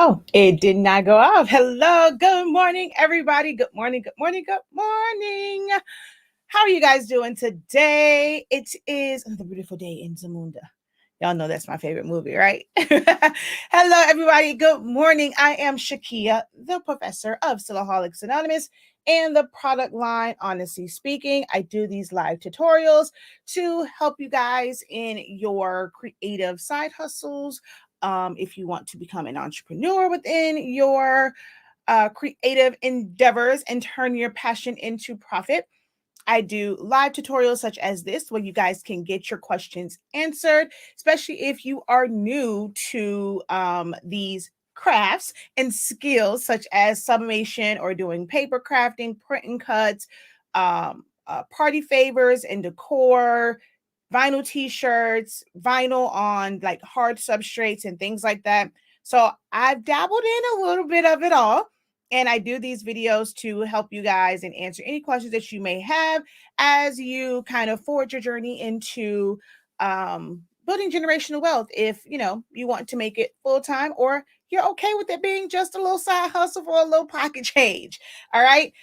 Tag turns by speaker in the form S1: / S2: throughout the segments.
S1: Oh, it did not go off. Hello, good morning, everybody. Good morning, good morning, good morning. How are you guys doing today? It is another beautiful day in Zamunda. Y'all know that's my favorite movie, right? Hello, everybody. Good morning. I am Shakeya, the professor of SILAHOLICS Anonymous and the product line. Honestly speaking, I do these live tutorials to help you guys in your creative side hustles. If you want to become an entrepreneur within your creative endeavors and turn your passion into profit, I do live tutorials such as this where you guys can get your questions answered, especially if you are new to these crafts and skills such as sublimation or doing paper crafting, print and cuts, party favors and decor, vinyl t-shirts, vinyl on like hard substrates and things like that. So I've dabbled in a little bit of it all. And I do these videos to help you guys and answer any questions that you may have as you kind of forge your journey into building generational wealth. If you want to make it full time, or you're okay with it being just a little side hustle for a little pocket change. All right.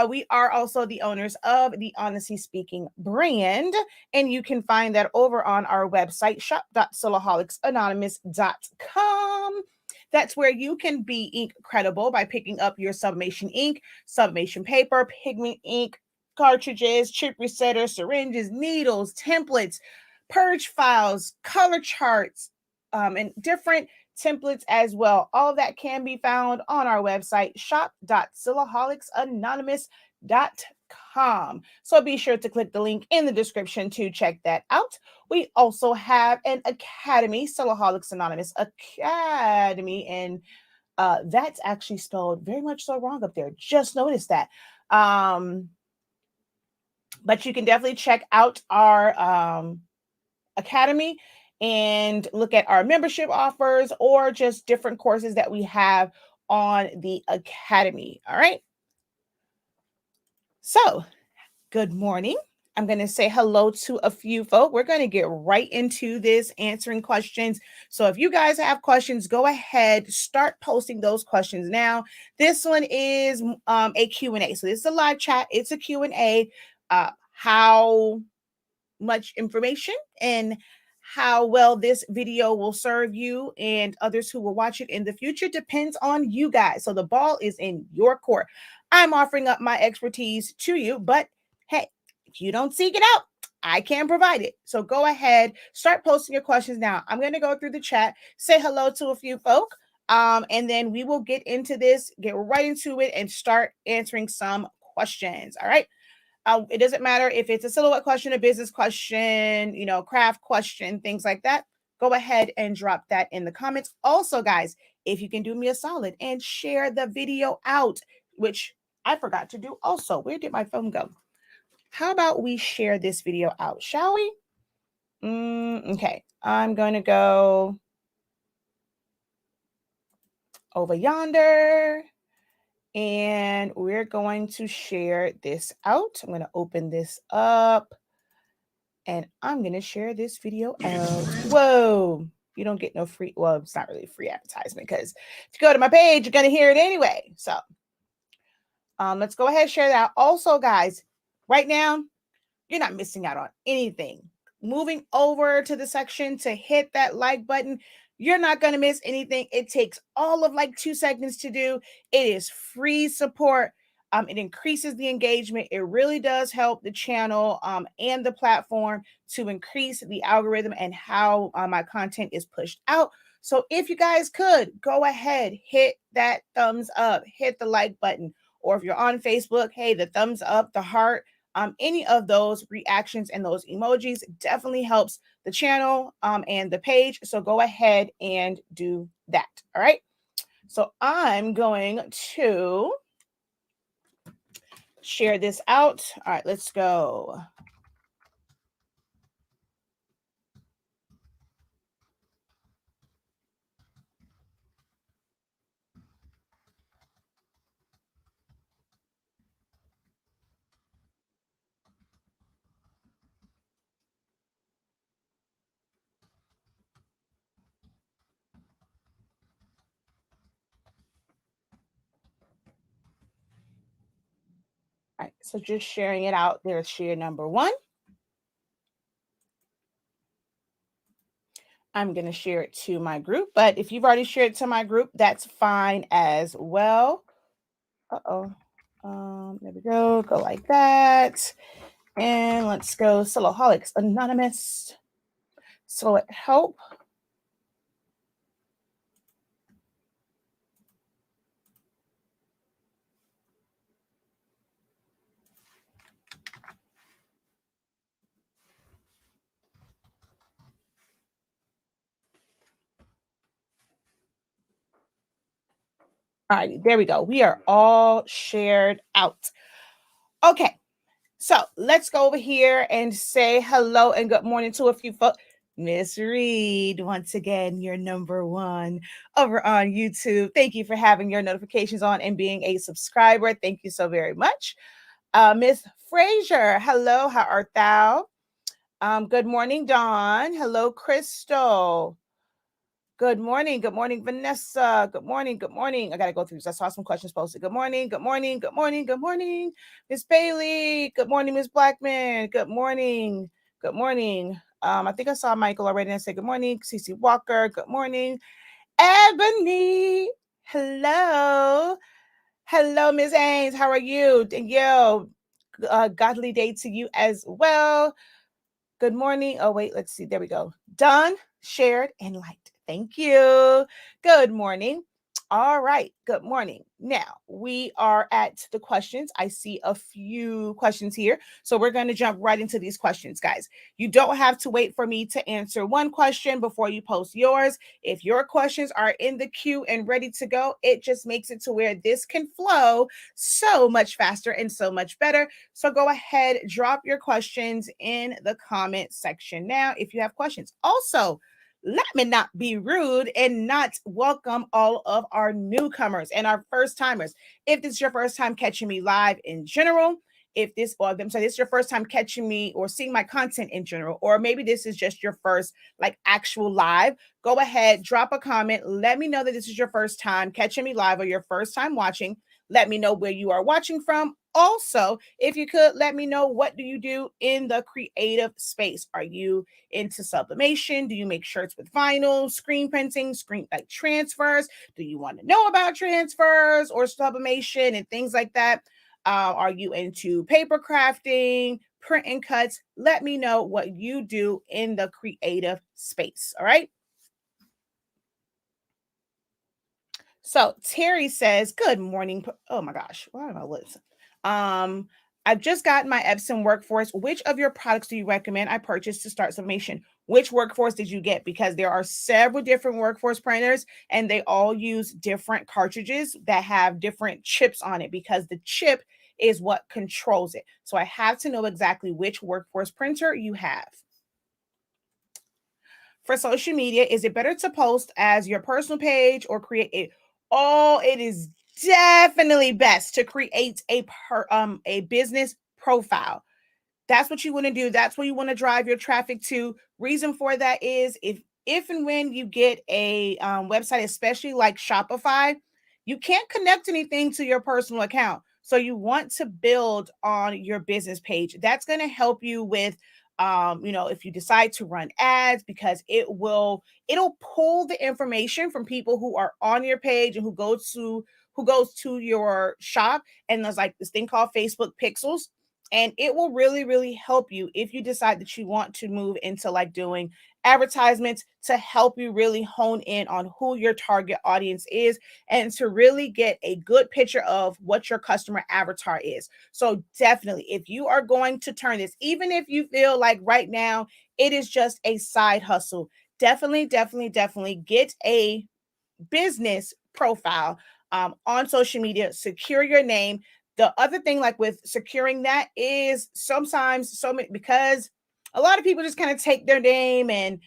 S1: We are also the owners of the Honestly Speaking brand, and you can find that over on our website, shop.silaholics.anonymous.com. That's where you can be INKcredible by picking up your sublimation ink, sublimation paper, pigment ink, cartridges, chip resetters, syringes, needles, templates, purge files, color charts, and different templates as well. All of that can be found on our website, shop.silaholics.anonymous.com. So be sure to click the link in the description to check that out. We also have an academy, SILAHOLICS Anonymous Academy, and that's actually spelled very much so wrong up there. Just noticed that. But you can definitely check out our academy and look at our membership offers or just different courses that we have on the academy. All right. So, good morning. I'm going to say hello to a few folk. We're going to get right into this answering questions. So if you guys have questions, go ahead, start posting those questions now. This one is a Q&A. So this is a live chat. It's a Q&A. How much information and how well this video will serve you and others who will watch it in the future depends on you guys. So the ball is in your court. I'm offering up my expertise to you, but hey, if you don't seek it out, I can provide it. So go ahead, start posting your questions now. I'm going to go through the chat, say hello to a few folk, and then we will get into this, get right into it, and start answering some questions. All right. It doesn't matter if it's a silhouette question, a business question, craft question, things like that. Go ahead and drop that in the comments. Also, guys, if you can do me a solid and share the video out, which I forgot to do also. Where did my phone go? How about we share this video out, shall we? Okay, I'm going to go over yonder. And we're going to share this out. I'm going to open this up. And I'm going to share this video out. Whoa. You don't get no free. Well, it's not really free advertisement because if you go to my page, you're going to hear it anyway. So let's go ahead and share that. Also, guys, right now, you're not missing out on anything. Moving over to the section to hit that like button. You're not going to miss anything. It takes all of like 2 seconds to do. It is free support. It increases the engagement. It really does help the channel and the platform to increase the algorithm and how my content is pushed out. So if you guys could go ahead, hit that thumbs up, hit the like button, or if you're on Facebook, hey, the thumbs up, the heart, any of those reactions and those emojis definitely helps the channel and the page. So go ahead and do that. All right. So I'm going to share this out. All right, let's go. All right, so just sharing it out. There's share number 1. I'm going to share it to my group, but if you've already shared it to my group, that's fine as well. Uh-oh. There we go. Go like that. And let's go SILAHOLICS Anonymous. So it help. All right, there we go. We are all shared out. Okay, so let's go over here and say hello and good morning to a few folks. Miss Reed, once again, you're number 1 over on YouTube. Thank you for having your notifications on and being a subscriber. Thank you so very much. Miss Frazier, hello, how art thou? Good morning, Dawn. Hello, Crystal. Good morning, Vanessa. Good morning. I gotta go through. I saw some questions posted. Good morning. Miss Bailey. Good morning, Miss Blackman. Good morning. I think I saw Michael already and said good morning. CC Walker. Good morning. Ebony. Hello. Hello, Miss Haynes. How are you? Yo, godly day to you as well. Good morning. Oh, wait, let's see. There we go. Done, shared, and liked. Thank you. Good morning. All right. Good morning. Now we are at the questions. I see a few questions here. So we're going to jump right into these questions, guys. You don't have to wait for me to answer one question before you post yours. If your questions are in the queue and ready to go, it just makes it to where this can flow so much faster and so much better. So go ahead, drop your questions in the comment section now if you have questions. Also, let me not be rude and not welcome all of our newcomers and our first timers. If this is your first time catching me live in general, this is your first time catching me or seeing my content in general, or maybe this is just your first like actual live, go ahead, drop a comment. Let me know that this is your first time catching me live or your first time watching. Let me know where you are watching from. Also, if you could, let me know, what do you do in the creative space? Are you into sublimation? Do you make shirts with vinyl, screen printing, screen like transfers? Do you want to know about transfers or sublimation and things like that? Are you into paper crafting, print and cuts? Let me know what you do in the creative space. All right. So Terry says, good morning. Oh my gosh, why am I listening? I've just gotten my Epson Workforce. Which of your products do you recommend I purchase to start sublimation? Which Workforce did you get? Because there are several different Workforce printers and they all use different cartridges that have different chips on it, because the chip is what controls it. So I have to know exactly which Workforce printer you have. For social media, is it better to post as your personal page or create it? Oh, it is definitely best to create a business profile. That's what you want to do. That's where you want to drive your traffic to. Reason for that is if and when you get a website, especially like Shopify, you can't connect anything to your personal account. So you want to build on your business page. That's going to help you with if you decide to run ads, because it'll pull the information from people who are on your page and who goes to your shop. And there's like this thing called Facebook pixels, and it will really, really help you if you decide that you want to move into like doing advertisements, to help you really hone in on who your target audience is and to really get a good picture of what your customer avatar is. So definitely, if you are going to turn this, even if you feel like right now it is just a side hustle, definitely get a business profile on social media. Secure your name. The other thing, like with securing that, is sometimes because a lot of people just kind of take their name and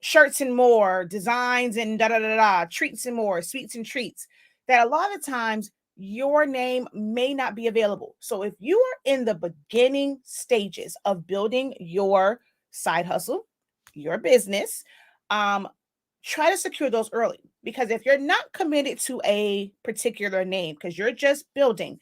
S1: shirts and more, designs and da da da da, treats and more, sweets and treats, that a lot of times your name may not be available. So if you are in the beginning stages of building your side hustle, your business, try to secure those early. Because if you're not committed to a particular name, because you're just building,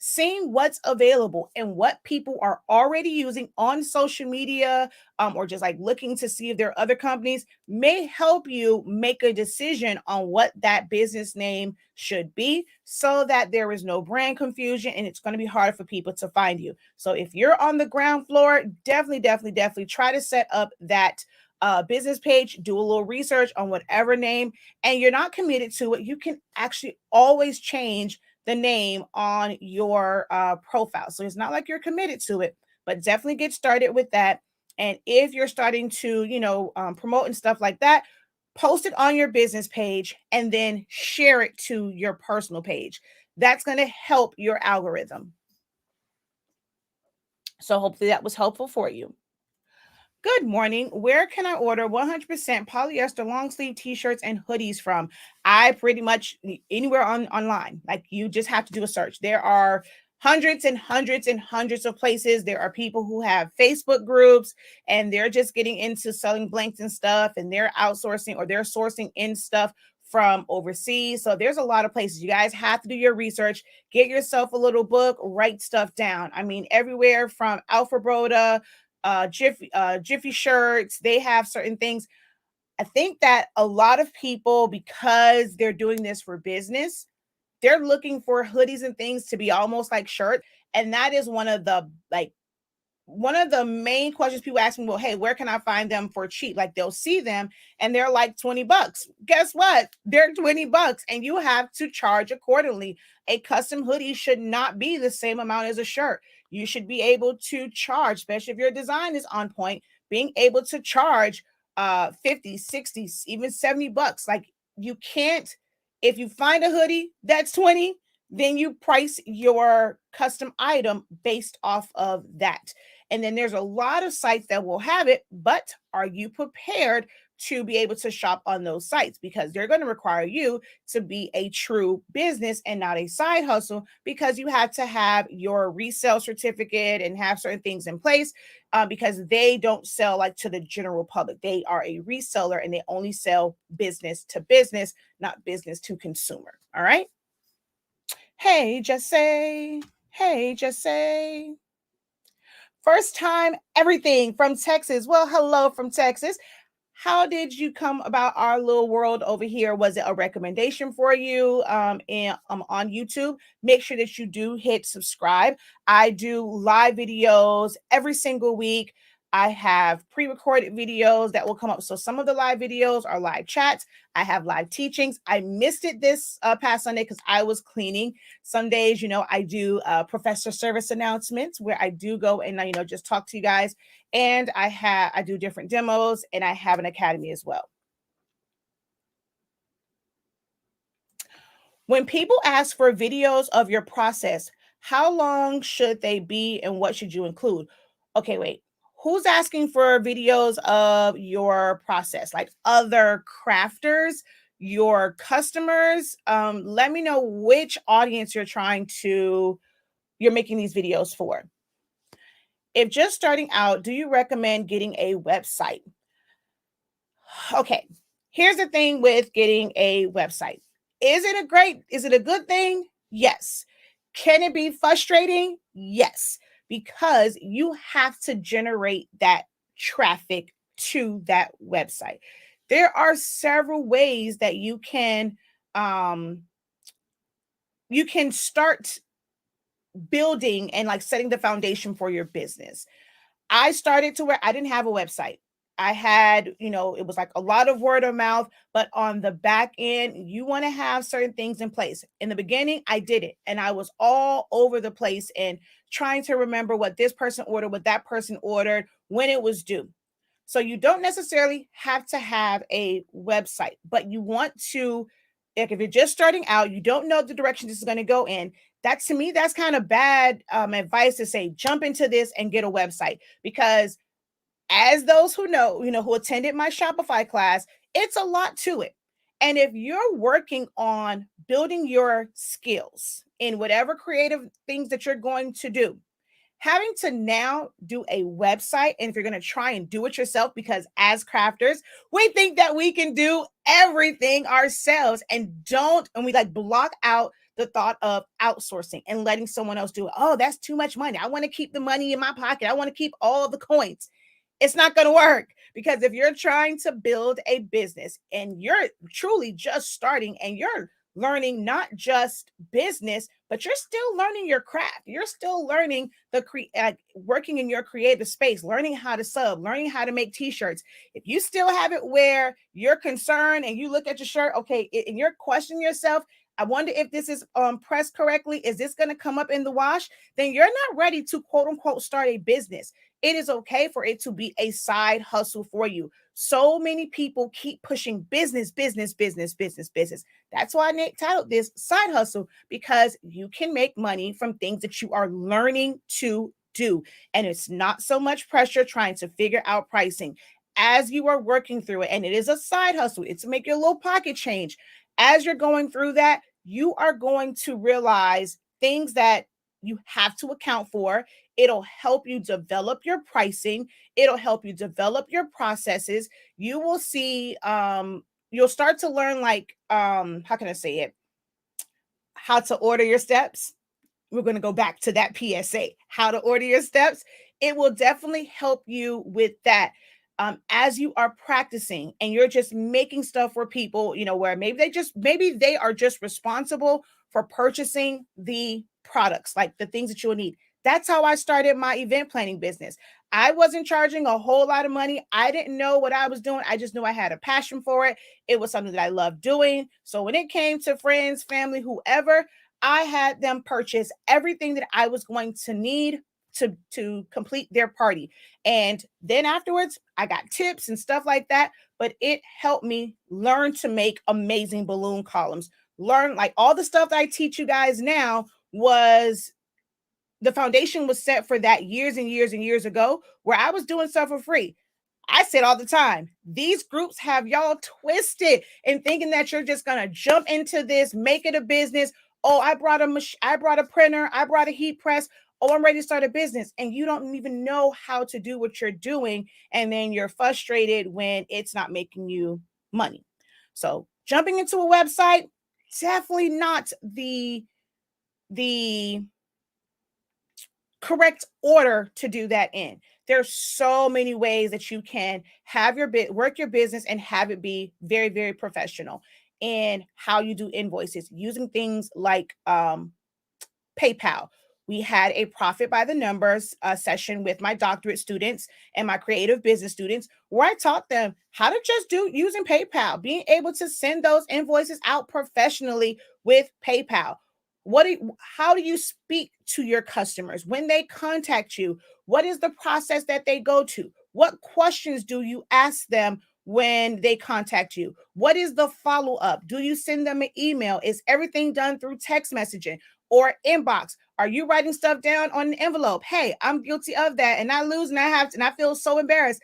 S1: seeing what's available and what people are already using on social media, or just like looking to see if there are other companies, may help you make a decision on what that business name should be, so that there is no brand confusion and it's going to be hard for people to find you. So if you're on the ground floor, definitely try to set up that business page, do a little research on whatever name, and you're not committed to it. You can actually always change the name on your profile. So it's not like you're committed to it, but definitely get started with that. And if you're starting to, promote and stuff like that, post it on your business page and then share it to your personal page. That's going to help your algorithm. So hopefully that was helpful for you. Good morning. Where can I order 100% polyester long sleeve t-shirts and hoodies from? I pretty much anywhere online. Like, you just have to do a search. There are hundreds and hundreds and hundreds of places. There are people who have Facebook groups and they're just getting into selling blanks and stuff, and they're outsourcing or they're sourcing in stuff from overseas. So there's a lot of places. You guys have to do your research. Get yourself a little book, write stuff down. I mean, everywhere from Alpha Broda, Jiffy shirts, they have certain things. I think that a lot of people, because they're doing this for business, they're looking for hoodies and things to be almost like shirt. And that is one of the main questions people ask me. Well, hey, where can I find them for cheap? Like, they'll see them and they're like $20. Guess what? They're $20 and you have to charge accordingly. A custom hoodie should not be the same amount as a shirt. You should be able to charge, especially if your design is on point, being able to charge 50, 60, even $70. Like, you can't, if you find a hoodie that's 20, then you price your custom item based off of that. And then there's a lot of sites that will have it, but are you prepared to be able to shop on those sites? Because they're going to require you to be a true business and not a side hustle, because you have to have your resale certificate and have certain things in place, because they don't sell like to the general public. They are a reseller and they only sell business to business, not business to consumer. All right. Hey, Jesse. Hey, Jesse. First time everything from Texas. Well, hello from Texas. How did you come about our little world over here? Was it a recommendation for you on YouTube? Make sure that you do hit subscribe. I do live videos every single week. I have pre-recorded videos that will come up. So some of the live videos are live chats. I have live teachings. I missed it this past Sunday because I was cleaning. Some days, I do professor service announcements where I do go and just talk to you guys. And I do different demos, and I have an academy as well. When people ask for videos of your process, how long should they be and what should you include? Okay, wait. Who's asking for videos of your process? Like other crafters, your customers? Let me know which audience you're making these videos for. If just starting out, do you recommend getting a website? Okay, here's the thing with getting a website. Is it a good thing? Yes. Can it be frustrating? Yes, because you have to generate that traffic to that website. There are several ways that you can start building and like setting the foundation for your business. I started to where I didn't have a website. I had, it was like a lot of word of mouth, but on the back end, you want to have certain things in place. In the beginning, I did it and I was all over the place and trying to remember what this person ordered, what that person ordered, when it was due. So you don't necessarily have to have a website, but you want to, like, if you're just starting out, you don't know the direction this is going to go in. To me, that's kind of bad advice to say, jump into this and get a website, because as those who know, who attended my Shopify class, it's a lot to it. And if you're working on building your skills in whatever creative things that you're going to do, having to now do a website, and if you're going to try and do it yourself, because as crafters, we think that we can do everything ourselves and we like block out the thought of outsourcing and letting someone else do it. Oh, that's too much money. I want to keep the money in my pocket. I want to keep all the coins. It's not going to work, because if you're trying to build a business and you're truly just starting and you're learning not just business, but you're still learning your craft. You're still learning working in your creative space, learning how to sub, learning how to make t-shirts. If you still have it where you're concerned and you look at your shirt, okay, and you're questioning yourself, I wonder if this is pressed correctly. Is this going to come up in the wash? Then you're not ready to quote unquote start a business. It is okay for it to be a side hustle for you. So many people keep pushing business, business, business, business, business. That's why I titled this side hustle, because you can make money from things that you are learning to do. And it's not so much pressure trying to figure out pricing as you are working through it. And it is a side hustle. It's to make your little pocket change. As you're going through that, you are going to realize things that you have to account for. It'll help you develop your pricing. It'll help you develop your processes. You will see, you'll start to learn, like, how can I say it? How to order your steps. We're going to go back to that PSA, how to order your steps. It will definitely help you with that. As you are practicing and you're just making stuff for people, where maybe they are just responsible for purchasing the products, like the things that you'll need. That's how I started my event planning business. I wasn't charging a whole lot of money. I didn't know what I was doing. I just knew I had a passion for it. It was something that I loved doing. So when it came to friends, family, whoever, I had them purchase everything that I was going to need to complete their party. And then afterwards, I got tips and stuff like that. But it helped me learn to make amazing balloon columns. Learn, like, all the stuff that I teach you guys now was the foundation was set for that years and years and years ago, where I was doing stuff for free. I said all the time, these groups have y'all twisted and thinking that you're just going to jump into this, make it a business. Oh, I brought a printer, I brought a heat press. Oh, I'm ready to start a business. And you don't even know how to do what you're doing. And then you're frustrated when it's not making you money. So jumping into a website, definitely not the correct order to do that in. There's so many ways that you can have work your business and have it be very, very professional in how you do invoices, using things like PayPal. We had a profit by the numbers session with my doctorate students and my creative business students, where I taught them how to just do using PayPal, being able to send those invoices out professionally with PayPal. How do you speak to your customers when they contact you? What is the process that they go to? What questions do you ask them when they contact you? What is the follow-up? Do you send them an email? Is everything done through text messaging or inbox? Are you writing stuff down on an envelope? Hey, I'm guilty of that, and I lose, and I feel so embarrassed.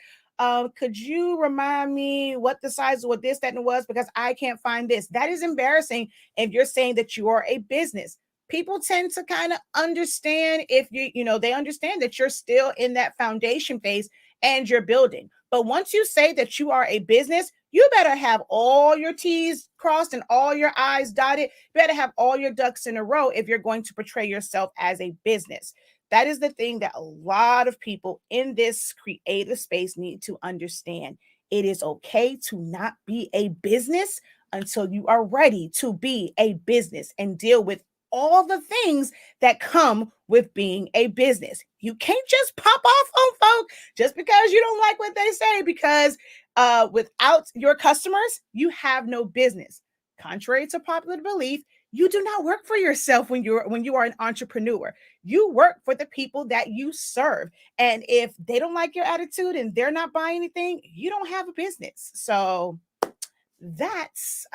S1: Could you remind me what the size of what this, that, and was, because I can't find this? That is embarrassing if you're saying that you are a business. People tend to kind of understand if they understand that you're still in that foundation phase and you're building. But once you say that you are a business, you better have all your T's crossed and all your I's dotted. You better have all your ducks in a row if you're going to portray yourself as a business. That is the thing that a lot of people in this creative space need to understand. It is okay to not be a business until you are ready to be a business and deal with all the things that come with being a business. You can't just pop off on folk just because you don't like what they say, because without your customers, you have no business. Contrary to popular belief, you do not work for yourself when you are an entrepreneur. You work for the people that you serve. And if they don't like your attitude and they're not buying anything, you don't have a business. So that's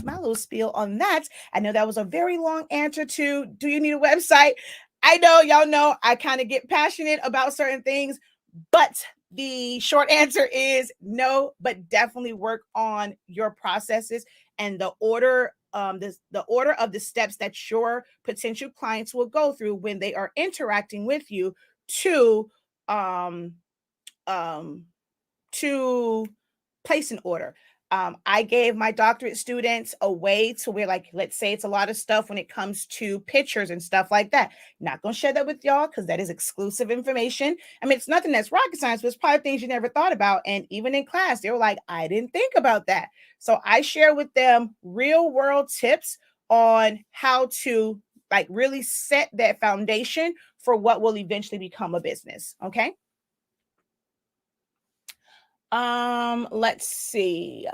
S1: my little spiel on that. I know that was a very long answer to, do you need a website? I know y'all know I kind of get passionate about certain things, but the short answer is no, but definitely work on your processes and the order the order of the steps that your potential clients will go through when they are interacting with you to um to place an order. I gave my doctorate students a way to where, like, let's say it's a lot of stuff when it comes to pictures and stuff like that. Not going to share that with y'all because that is exclusive information. I mean, it's nothing that's rocket science, but it's probably things you never thought about. And even in class, they were like, I didn't think about that. So I share with them real world tips on how to like really set that foundation for what will eventually become a business. Okay. Let's see.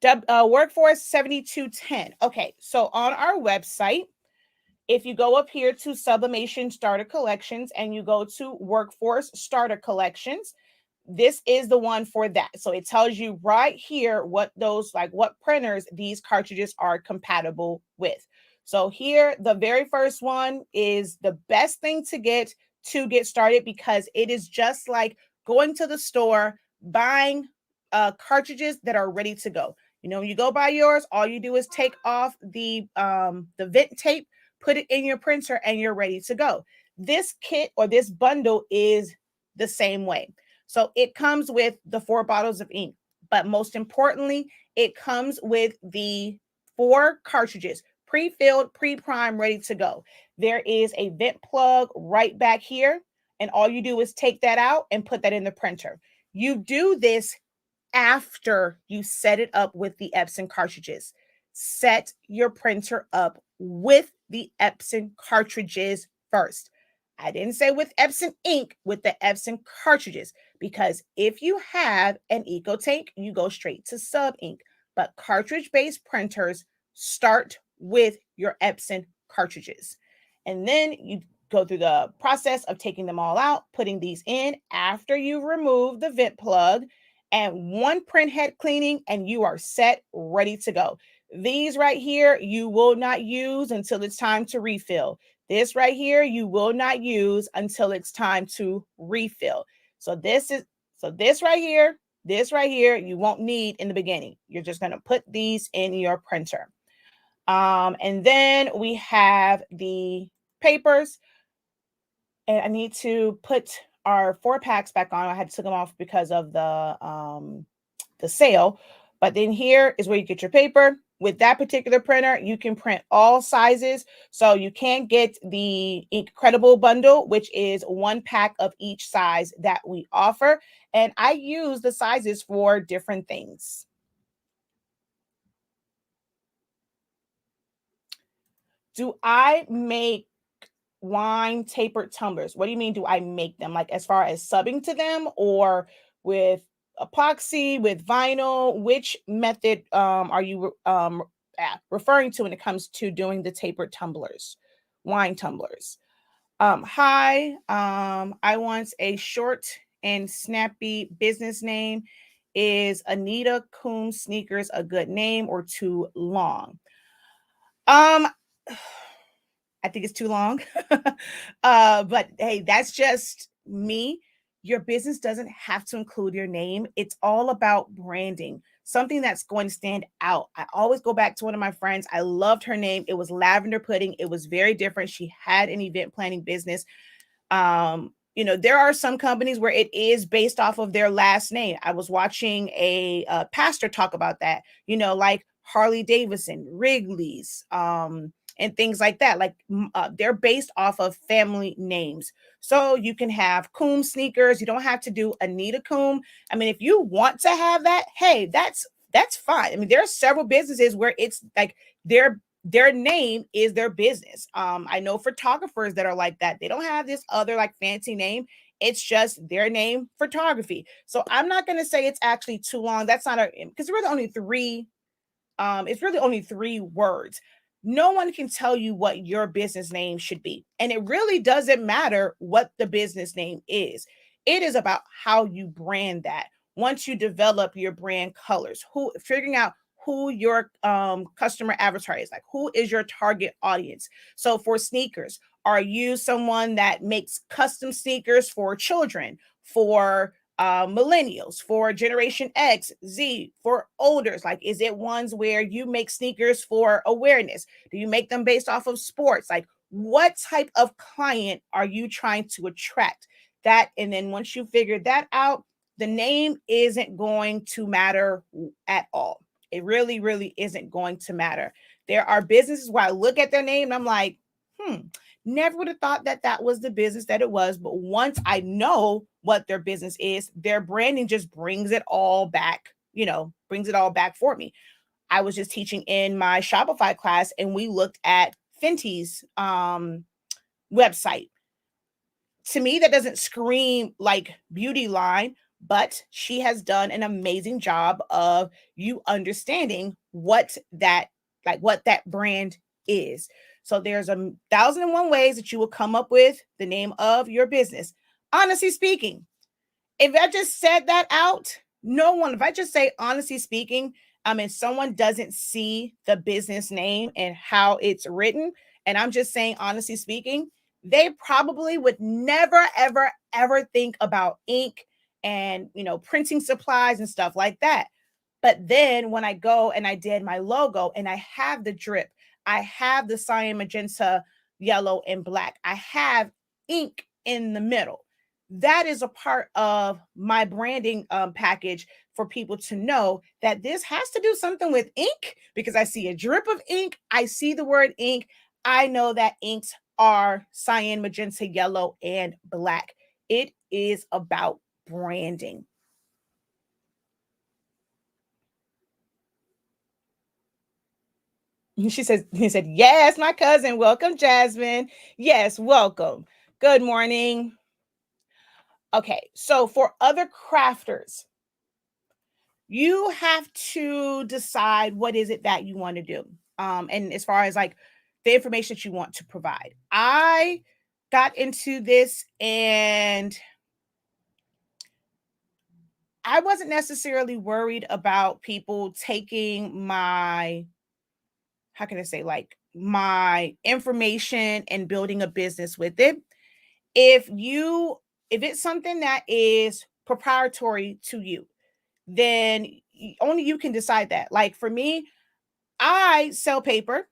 S1: Workforce 7210. Okay, so on our website, if you go up here to Sublimation Starter Collections and you go to Workforce Starter Collections, this is the one for that. So it tells you right here what those, like what printers these cartridges are compatible with. So here, the very first one is the best thing to get started because it is just like going to the store, buying cartridges that are ready to go. You know, when you go buy yours, all you do is take off the vent tape, put it in your printer, and you're ready to go. This kit or this bundle is the same way. So it comes with the 4 bottles of ink, but most importantly, it comes with the 4 cartridges, pre-filled, pre-primed, ready to go. There is a vent plug right back here, and all you do is take that out and put that in the printer. You do this after you set it up with the Epson cartridges. Set your printer up with the Epson cartridges first. I didn't say with Epson ink, with the Epson cartridges, because if you have an Eco Tank, you go straight to sub ink. But cartridge-based printers start with your Epson cartridges. And then you go through the process of taking them all out, putting these in after you remove the vent plug, and 1 print head cleaning, and you are set, ready to go. These right here, you will not use until it's time to refill. This right here, you will not use until it's time to refill. So this right here, you won't need in the beginning. You're just going to put these in your printer. And then we have the papers. And I need to put our 4 packs back on. I had to take them off because of the sale. But then here is where you get your paper. With that particular printer, you can print all sizes. So you can get the INKcredible bundle, which is 1 pack of each size that we offer. And I use the sizes for different things. Do I make wine tapered tumblers? What do you mean, do I make them? Like as far as subbing to them, or with epoxy, with vinyl? Which method are you referring to when it comes to doing the tapered tumblers, wine tumblers? Hi, I want a short and snappy business name. Is Anita Coombs Sneakers a good name or too long? Um, I think it's too long. But hey, that's just me. Your business doesn't have to include your name. It's all about branding, something that's going to stand out. I always go back to one of my friends. I loved her name. It was Lavender Pudding. It was very different. She had an event planning business. There are some companies where it is based off of their last name. I was watching a pastor talk about that, like Harley Davidson, Wrigley's, and things like that. Like they're based off of family names. So you can have Coombs sneakers. You don't have to do Anita Coombs. I mean, if you want to have that, hey, that's fine. I mean, there are several businesses where it's like their name is their business. I know photographers that are like that. They don't have this other like fancy name. It's just their name, photography. So I'm not going to say it's actually too long. That's not because there are only 3 it's really only 3 words. No one can tell you what your business name should be. And it really doesn't matter what the business name is. It is about how you brand that. Once you develop your brand colors, figuring out who your customer avatar is, like who is your target audience. So for sneakers, are you someone that makes custom sneakers for children, for millennials, for Generation X, Z, for olders? Like, is it ones where you make sneakers for awareness? Do you make them based off of sports? Like, what type of client are you trying to attract? That, and then once you figure that out, the name isn't going to matter at all. It really, really isn't going to matter. There are businesses where I look at their name and I'm like, never would have thought that that was the business that it was. But once I know what their business is, their branding just brings it all back, brings it all back for me. I was just teaching in my Shopify class and we looked at Fenty's website. To me, that doesn't scream like beauty line, but she has done an amazing job of you understanding what that brand is. So there's 1,001 ways that you will come up with the name of your business. Honestly speaking, if I just said that out, if I just say honestly speaking, someone doesn't see the business name and how it's written, and I'm just saying honestly speaking, they probably would never, ever, ever think about ink and, printing supplies and stuff like that. But then when I go and I did my logo and I have the drip, I have the cyan, magenta, yellow, and black, I have ink in the middle. That is a part of my branding package for people to know that this has to do something with ink, because I see a drip of ink. I see the word ink. I know that inks are cyan, magenta, yellow, and black. It is about branding. He said, yes, my cousin. Welcome, Jasmine. Yes, welcome. Good morning. Okay, so for other crafters, you have to decide what is it that you want to do. And as far as like the information that you want to provide. I got into this and I wasn't necessarily worried about people taking my, how can I say, like my information and building a business with it. If it's something that is proprietary to you, then only you can decide that. Like for me, I sell paper.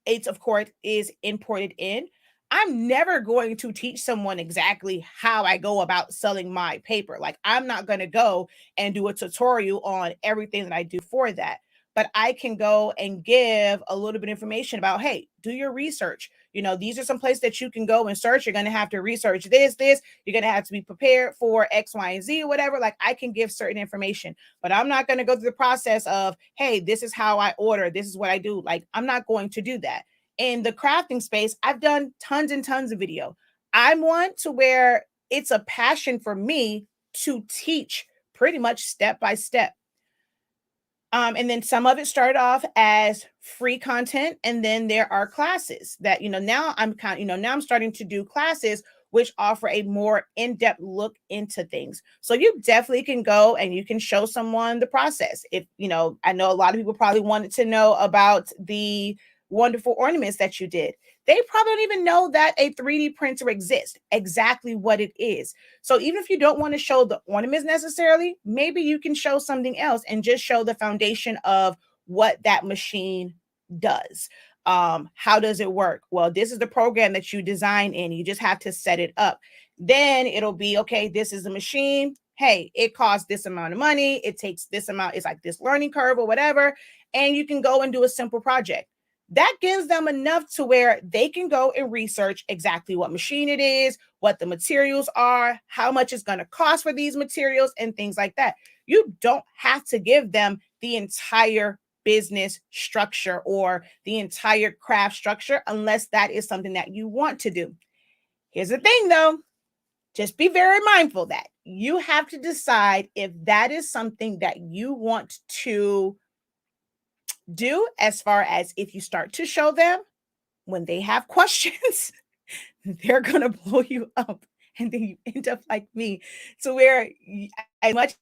S1: It's, of course, is imported in. I'm never going to teach someone exactly how I go about selling my paper. Like I'm not going to go and do a tutorial on everything that I do for that. But I can go and give a little bit of information about, hey, do your research. These are some places that you can go and search. You're going to have to research this. You're going to have to be prepared for X, Y, and Z or whatever. Like I can give certain information, but I'm not going to go through the process of, hey, this is how I order. This is what I do. Like I'm not going to do that. In the crafting space, I've done tons and tons of video. I'm one to where it's a passion for me to teach pretty much step by step. And then some of it started off as free content. And then there are classes that, now I'm starting to do classes which offer a more in-depth look into things. So you definitely can go and you can show someone the process. If, I know a lot of people probably wanted to know about the wonderful ornaments that you did. They probably don't even know that a 3D printer exists, exactly what it is. So even if you don't want to show the ornaments necessarily, maybe you can show something else and just show the foundation of what that machine does. How does it work? Well, this is the program that you design in. You just have to set it up. Then it'll be, okay, this is a machine. Hey, it costs this amount of money. It takes this amount. It's like this learning curve or whatever. And you can go and do a simple project. That gives them enough to where they can go and research exactly what machine it is, what the materials are, how much it's going to cost for these materials, and things like that. You don't have to give them the entire business structure or the entire craft structure unless that is something that you want to do. Here's the thing though, just be very mindful that you have to decide if that is something that you want to do, as far as if you start to show them, when they have questions, they're going to blow you up. And then you end up like me, to where as much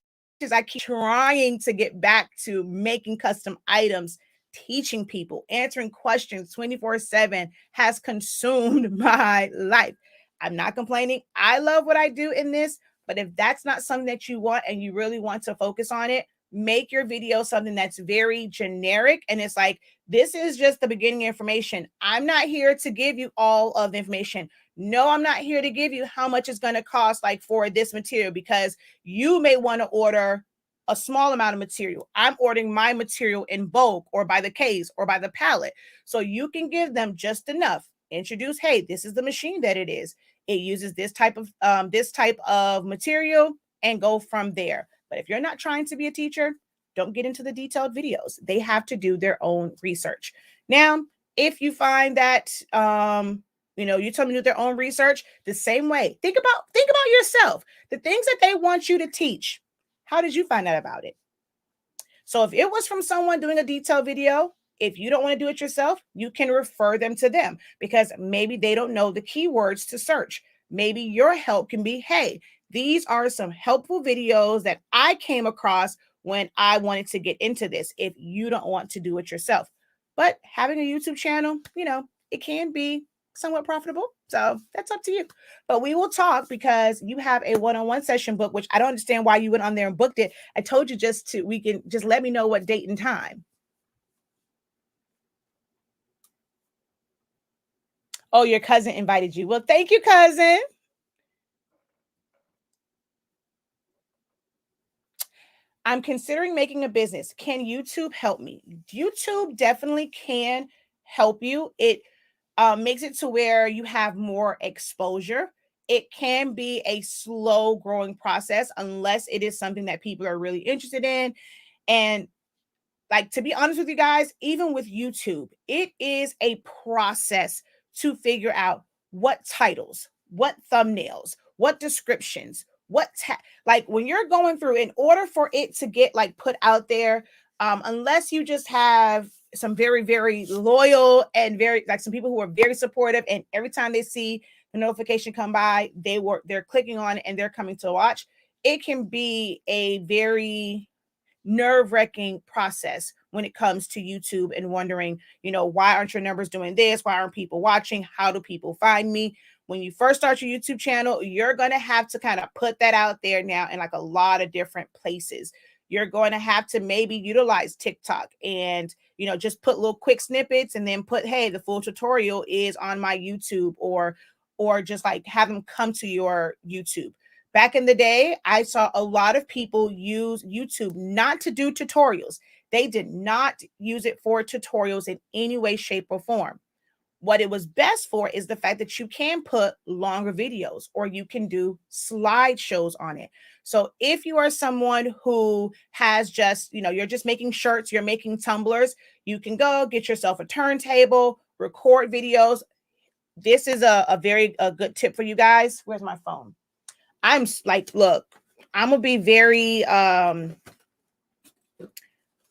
S1: as I keep trying to get back to making custom items, teaching people, answering questions 24/7 has consumed my life. I'm not complaining. I love what I do in this, but if that's not something that you want and you really want to focus on it, make your video something that's very generic. And it's like, this is just the beginning information. I'm not here to give you all of the information. No, I'm not here to give you how much it's going to cost, like for this material, because you may want to order a small amount of material. I'm ordering my material in bulk or by the case or by the pallet. So you can give them just enough. Introduce, hey, this is the machine that it is. It uses this type of material, and go from there. But if you're not trying to be a teacher, don't get into the detailed videos. They have to do their own research. Now, if you find that you tell me to do their own research, the same way. Think about yourself. The things that they want you to teach. How did you find out about it? So if it was from someone doing a detailed video, if you don't want to do it yourself, you can refer them to them, because maybe they don't know the keywords to search. Maybe your help can be, hey, these are some helpful videos that I came across when I wanted to get into this, if you don't want to do it yourself. But having a YouTube channel, it can be somewhat profitable. So that's up to you. But we will talk, because you have a one-on-one session book, which I don't understand why you went on there and booked it. I told you we can just let me know what date and time. Oh, your cousin invited you. Well, thank you, cousin. I'm considering making a business. Can YouTube help me? YouTube definitely can help you. It makes it to where you have more exposure. It can be a slow growing process unless it is something that people are really interested in. And like, to be honest with you guys, even with YouTube, it is a process to figure out what titles, what thumbnails, what descriptions, like when you're going through, in order for it to get like put out there, unless you just have some very, very loyal and very, like, some people who are very supportive, and every time they see the notification come by, they're clicking on it and they're coming to watch. It can be a very nerve-wracking process when it comes to YouTube, and wondering, why aren't your numbers doing this? Why aren't people watching? How do people find me? When you first start your YouTube channel, you're going to have to kind of put that out there now in like a lot of different places. You're going to have to maybe utilize TikTok and, just put little quick snippets, and then put, hey, the full tutorial is on my YouTube, or just like have them come to your YouTube. Back in the day, I saw a lot of people use YouTube not to do tutorials. They did not use it for tutorials in any way, shape, or form. What it was best for is the fact that you can put longer videos, or you can do slideshows on it. So if you are someone who has just, you're just making shirts, you're making tumblers, you can go get yourself a turntable, record videos. This is a very good tip for you guys. Where's my phone? I'm like, look, I'm gonna be very I'm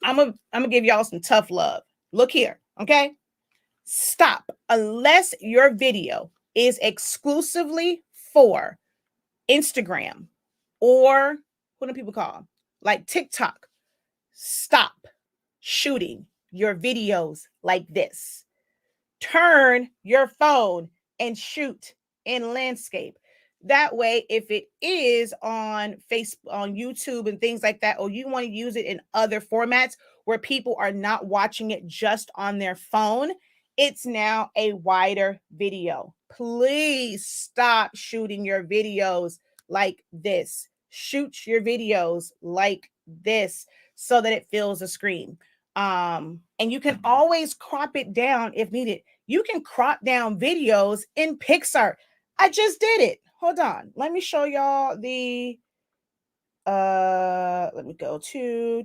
S1: gonna give y'all some tough love. Look here, okay? Stop. Unless your video is exclusively for Instagram, or what do people call, like TikTok, stop shooting your videos like this. Turn your phone and shoot in landscape. That way, if it is on Facebook, on YouTube, and things like that, or you want to use it in other formats where people are not watching it just on their phone, it's now a wider video. Please stop shooting your videos like this. Shoot your videos like this so that it fills the screen. And you can always crop it down if needed. You can crop down videos in Pixar. I just did it. Hold on. Let me show y'all the let me go to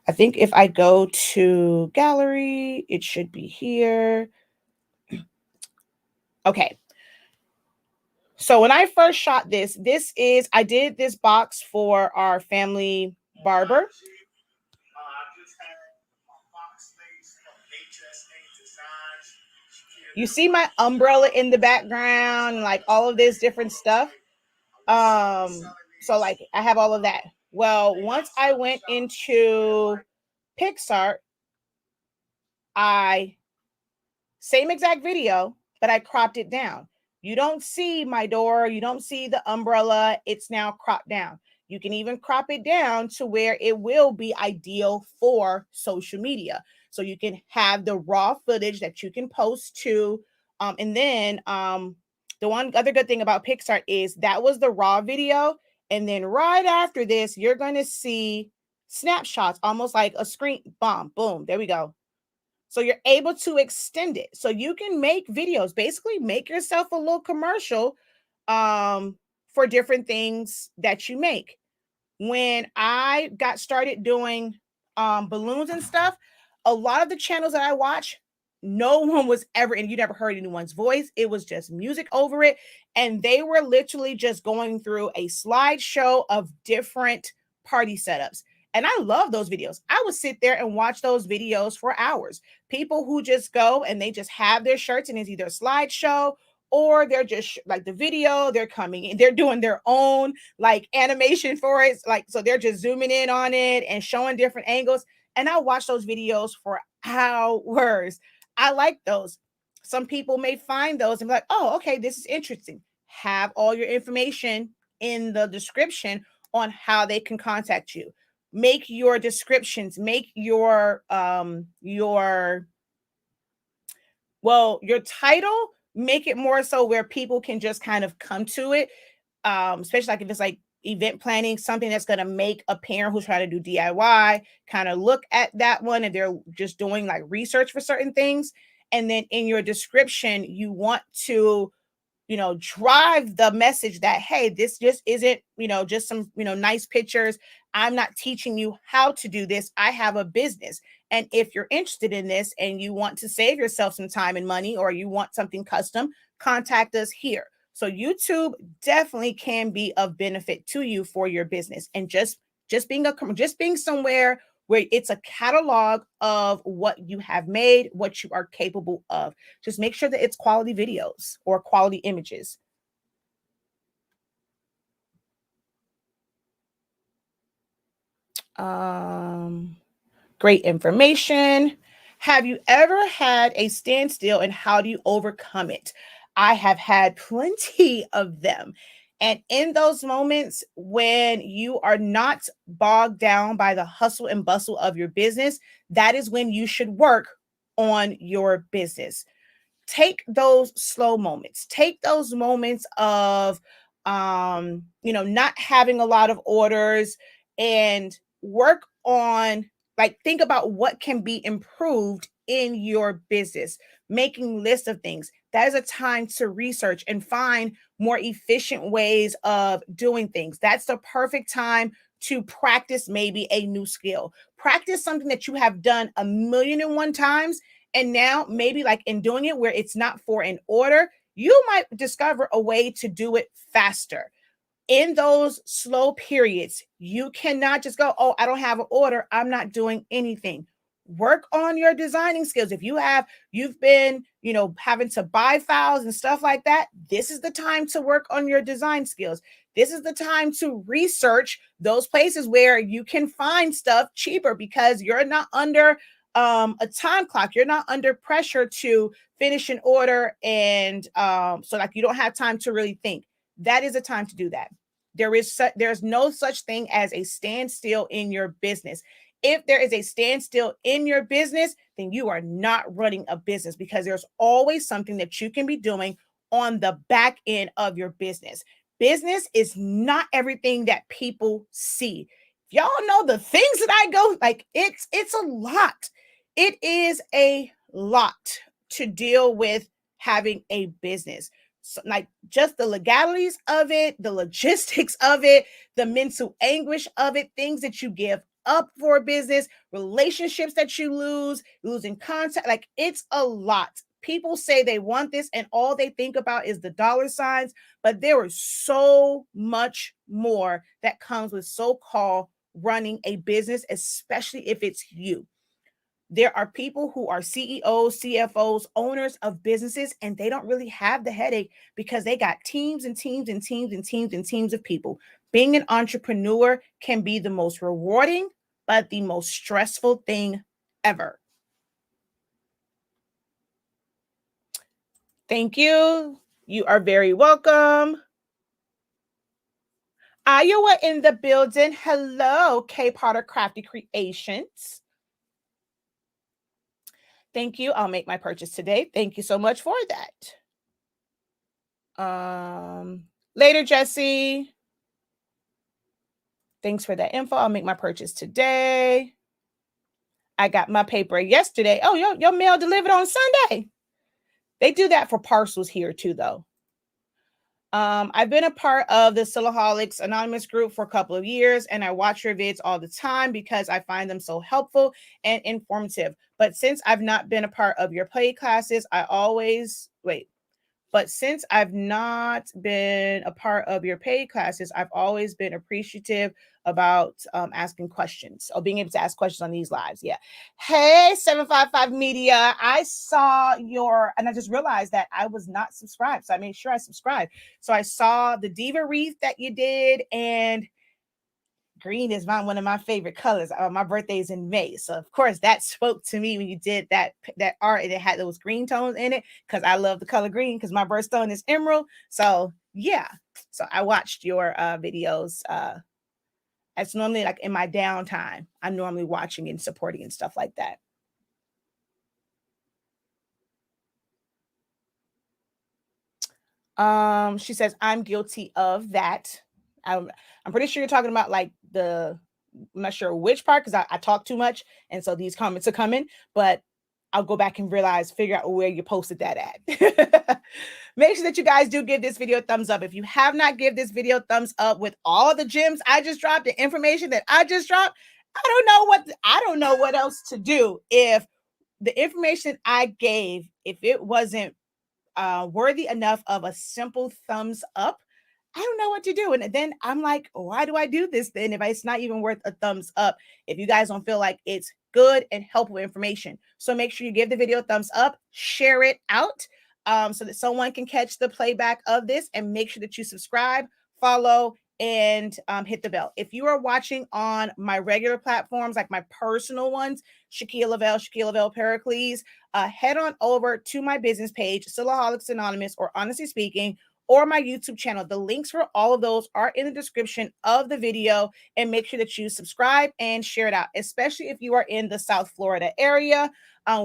S1: I think if I go to gallery, it should be here. Okay. So when I first shot this, I did this box for our family barber. You see my umbrella in the background, like all of this different stuff. So like I have all of that. Well, once I went into Pixar, same exact video, but I cropped it down. You don't see my door. You don't see the umbrella. It's now cropped down. You can even crop it down to where it will be ideal for social media. So you can have the raw footage that you can post to. And then the one other good thing about Pixar is that was the raw video. And then right after this, you're going to see snapshots, almost like a screen bomb. Boom. There we go. So you're able to extend it. So you can make videos, basically make yourself a little commercial for different things that you make. When I got started doing balloons and stuff, a lot of the channels that I watch, no one was ever, and you never heard anyone's voice. It was just music over it. And they were literally just going through a slideshow of different party setups. And I love those videos. I would sit there and watch those videos for hours. People who just go and they just have their shirts and it's either a slideshow or they're just like the video, they're coming in, they're doing their own like animation for it. Like, so they're just zooming in on it and showing different angles. And I watch those videos for hours. I like those. Some people may find those and be like, oh, okay, this is interesting. Have all your information in the description on how they can contact you. Make your descriptions, make your title, make it more so where people can just kind of come to it. Especially like if it's like event planning, something that's going to make a parent who's trying to do DIY kind of look at that one and they're just doing like research for certain things. And then in your description, you want to drive the message that, hey, this just isn't, just some, nice pictures. I'm not teaching you how to do this. I have a business. And if you're interested in this and you want to save yourself some time and money, or you want something custom, contact us here. So YouTube definitely can be of benefit to you for your business. And just being somewhere where it's a catalog of what you have made, what you are capable of. Just make sure that it's quality videos or quality images. Great information. Have you ever had a standstill and how do you overcome it? I have had plenty of them. And in those moments when you are not bogged down by the hustle and bustle of your business, that is when you should work on your business. Take those slow moments. Take those moments of not having a lot of orders, and work on, like, think about what can be improved in your business, making lists of things. That is a time to research and find more efficient ways of doing things. That's the perfect time to practice maybe a new skill. Practice something that you have done a million and one times. And now maybe like in doing it where it's not for an order, you might discover a way to do it faster. In those slow periods, you cannot just go, oh, I don't have an order, I'm not doing anything. Work on your designing skills. If you've been, having to buy files and stuff like that, this is the time to work on your design skills. This is the time to research those places where you can find stuff cheaper, because you're not under a time clock. You're not under pressure to finish an order, and so like you don't have time to really think. That is a time to do that. There's no such thing as a standstill in your business. If there is a standstill in your business, then you are not running a business, because there's always something that you can be doing on the back end of your business. Business is not everything that people see. Y'all know the things that I go, like, it's a lot. It is a lot to deal with having a business. So, like, just the legalities of it, the logistics of it, the mental anguish of it, things that you give up for a business, relationships that you lose, losing contact. Like, it's a lot. People say they want this and all they think about is the dollar signs, but there is so much more that comes with so-called running a business, especially if it's you. There are people who are CEOs, CFOs, owners of businesses, and they don't really have the headache because they got teams and teams and teams and teams and teams of people. Being an entrepreneur can be the most rewarding, but the most stressful thing ever. Thank you. You are very welcome. Iowa in the building. Hello, K Potter Crafty Creations. Thank you. I'll make my purchase today. Thank you so much for that. Later, Jesse. Thanks for that info. I'll make my purchase today. I got my paper yesterday. Oh, your mail delivered on Sunday. They do that for parcels here too, though. I've been a part of the SILAHOLICS Anonymous group for a couple of years, and I watch your vids all the time because I find them so helpful and informative. But since I've not been a part of your play classes, But since I've not been a part of your paid classes, I've always been appreciative about asking questions or being able to ask questions on these lives. Yeah. Hey, 755 Media. I saw and I just realized that I was not subscribed. So I made sure I subscribed. So I saw the Diva Wreath that you did, and green is one of my favorite colors. My birthday is in May, so of course that spoke to me when you did that art, and it had those green tones in it because I love the color green because my birthstone is emerald. So yeah, so I watched your videos. It's normally like in my downtime. I'm normally watching and supporting and stuff like that. She says I'm guilty of that. I'm pretty sure you're talking about like I'm not sure which part because I talk too much, and so these comments are coming, but I'll go back and figure out where you posted that at. Make sure that you guys do give this video a thumbs up. If you have not give this video a thumbs up with all the gems I just dropped, the information that I just dropped, I don't know what else to do if the information I gave, if it wasn't worthy enough of a simple thumbs up. I don't know what to do. And then I'm like, why do I do this then if it's not even worth a thumbs up? If you guys don't feel like it's good and helpful information. So make sure you give the video a thumbs up, share it out so that someone can catch the playback of this, and make sure that you subscribe, follow, and hit the bell. If you are watching on my regular platforms, like my personal ones, Shakeya Lavelle Pericles, head on over to my business page, SILAHOLICS Anonymous, or Honestly Speaking, or my YouTube channel. The links for all of those are in the description of the video, and make sure that you subscribe and share it out, especially if you are in the South Florida area.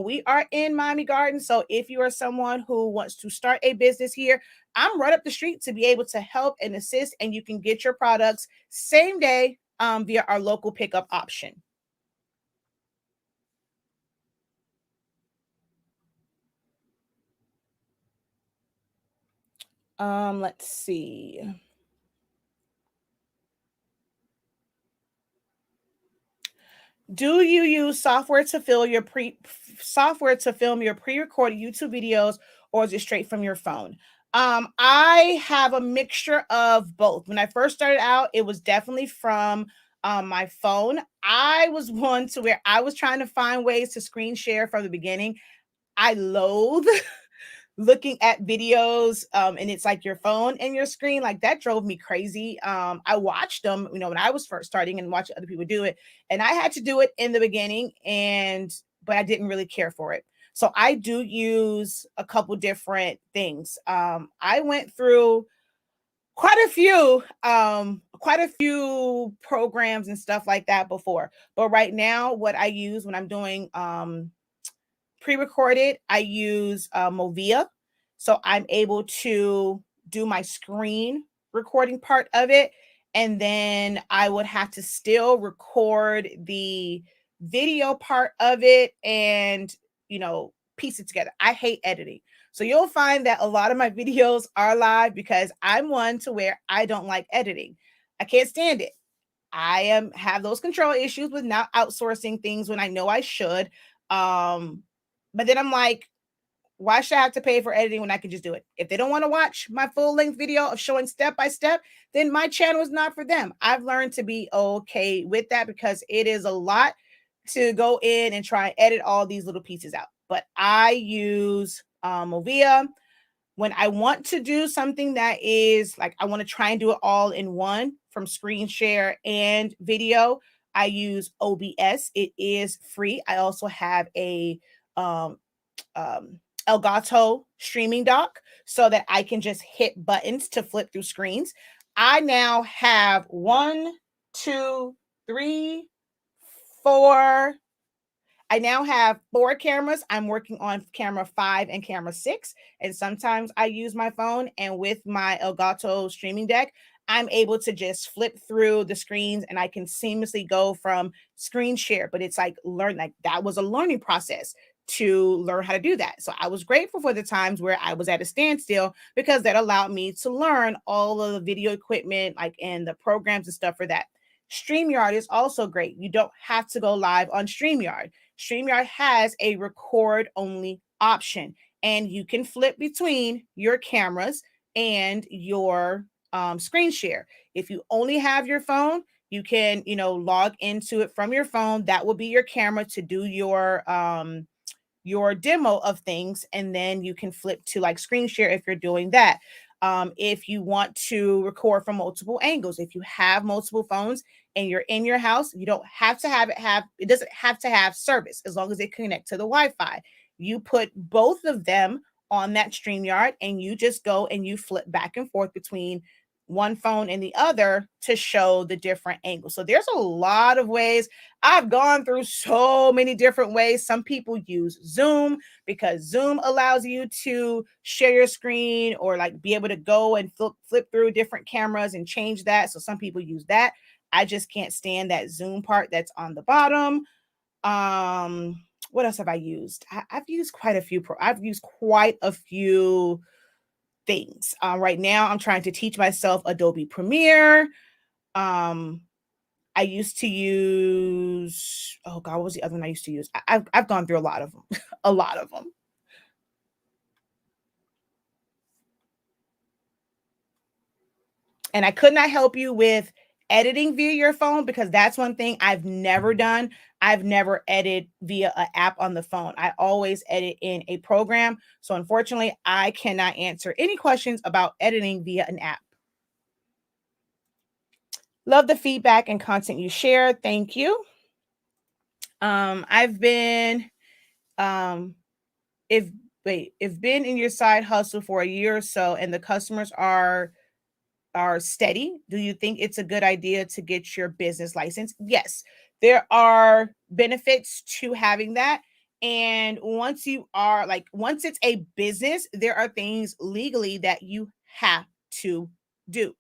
S1: We are in Miami Gardens, so if you are someone who wants to start a business here, I'm right up the street to be able to help and assist, and you can get your products same day via our local pickup option. Let's see. Do you use software to film your pre-recorded YouTube videos, or is it straight from your phone? I have a mixture of both. When I first started out, it was definitely from my phone. I was one to where I was trying to find ways to screen share from the beginning. I loathe looking at videos and it's like your phone and your screen. Like, that drove me crazy. I watched them, when I was first starting, and watching other people do it, and I had to do it in the beginning, but I didn't really care for it. So I do use a couple different things. I went through quite a few programs and stuff like that before, but right now what I use when I'm doing pre-recorded, I use Movia. So I'm able to do my screen recording part of it. And then I would have to still record the video part of it and, piece it together. I hate editing. So you'll find that a lot of my videos are live because I'm one to where I don't like editing. I can't stand it. I have those control issues with not outsourcing things when I know I should. But then I'm like, why should I have to pay for editing when I can just do it? If they don't want to watch my full length video of showing step by step, then my channel is not for them. I've learned to be okay with that because it is a lot to go in and try and edit all these little pieces out. But I use Movia. When I want to do something that is like, I want to try and do it all in one from screen share and video, I use OBS. It is free. I also have a Elgato streaming dock so that I can just hit buttons to flip through screens. I now have 1, 2, 3, 4. I now have 4 cameras. I'm working on camera 5 and camera 6. And sometimes I use my phone, and with my Elgato streaming deck, I'm able to just flip through the screens and I can seamlessly go from screen share. But it's like that was a learning process to learn how to do that. So I was grateful for the times where I was at a standstill because that allowed me to learn all of the video equipment, like and the programs and stuff for that. StreamYard is also great. You don't have to go live on StreamYard. StreamYard has a record only option, and you can flip between your cameras and your screen share. If you only have your phone, you can, log into it from your phone. That will be your camera to do your demo of things, and then you can flip to like screen share if you're doing that. If you want to record from multiple angles, if you have multiple phones and you're in your house, you don't have to it doesn't have to have service as long as it connect to the Wi-Fi. You put both of them on that StreamYard and you just go and you flip back and forth between one phone and the other to show the different angles. So there's a lot of ways. I've gone through so many different ways. Some people use Zoom because Zoom allows you to share your screen or like be able to go and flip through different cameras and change that. So some people use that. I just can't stand that Zoom part that's on the bottom. What else have I used? I've used quite a few. I've used quite a few things. Right now, I'm trying to teach myself Adobe Premiere. I used to use, oh God, what was the other one I used to use? I've gone through a lot of them, a lot of them. And I could not help you with editing via your phone because that's one thing I've never done. I've never edited via an app on the phone. I always edit in a program. So unfortunately, I cannot answer any questions about editing via an app. Love the feedback and content you share. Thank you. I've been if been in your side hustle for a year or so and the customers are steady, do you think it's a good idea to get your business license? Yes, there are benefits to having that. And once it's a business, there are things legally that you have to do.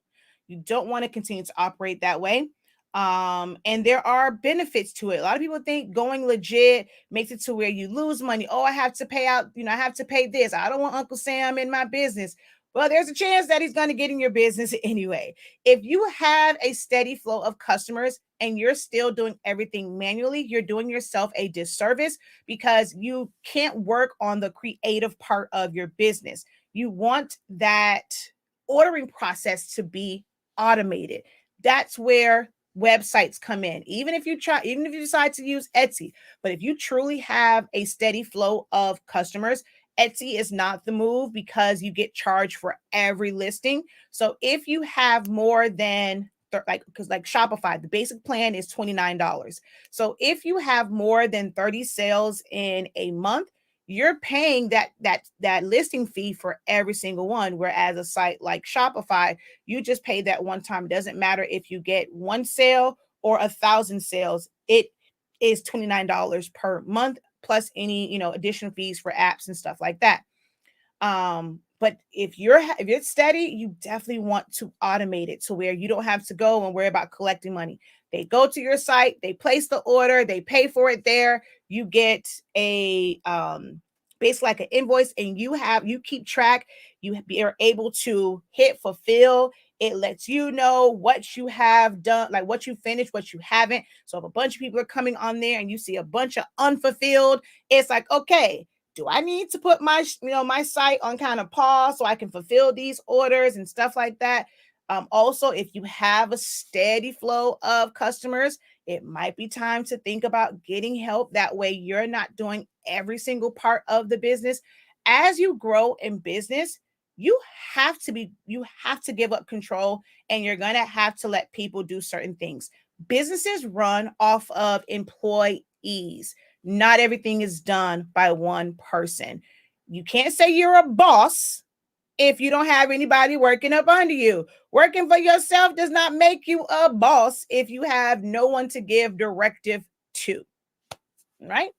S1: You don't want to continue to operate that way. And there are benefits to it. A lot of people think going legit makes it to where you lose money. Oh, I have to pay out, I have to pay this. I don't want Uncle Sam in my business. Well, there's a chance that he's going to get in your business anyway. If you have a steady flow of customers and you're still doing everything manually, you're doing yourself a disservice because you can't work on the creative part of your business. You want that ordering process to be automated. That's where websites come in. Even if you decide to use Etsy, but if you truly have a steady flow of customers, Etsy is not the move because you get charged for every listing. So if you have more than because like Shopify, the basic plan is $29. So if you have more than 30 sales in a month, you're paying that listing fee for every single one. Whereas a site like Shopify, you just pay that one time. It doesn't matter if you get one sale or 1,000 sales. It is $29 per month plus any additional fees for apps and stuff like that. But if it's steady, you definitely want to automate it to where you don't have to go and worry about collecting money. They go to your site, they place the order, they pay for it there. You get a basically like an invoice, and you keep track. You are able to hit fulfill. It lets you know what you have done, like what you finished, what you haven't. So if a bunch of people are coming on there and you see a bunch of unfulfilled, it's like, okay, do I need to put my site on kind of pause so I can fulfill these orders and stuff like that? Also, if you have a steady flow of customers, it might be time to think about getting help. That way you're not doing every single part of the business. As you grow in business, you have to give up control, and you're going to have to let people do certain things. Businesses run off of employees. Not everything is done by one person. you can't say you're a boss if you don't have anybody working up under you. Working for yourself does not make you a boss if you have no one to give directive to, right?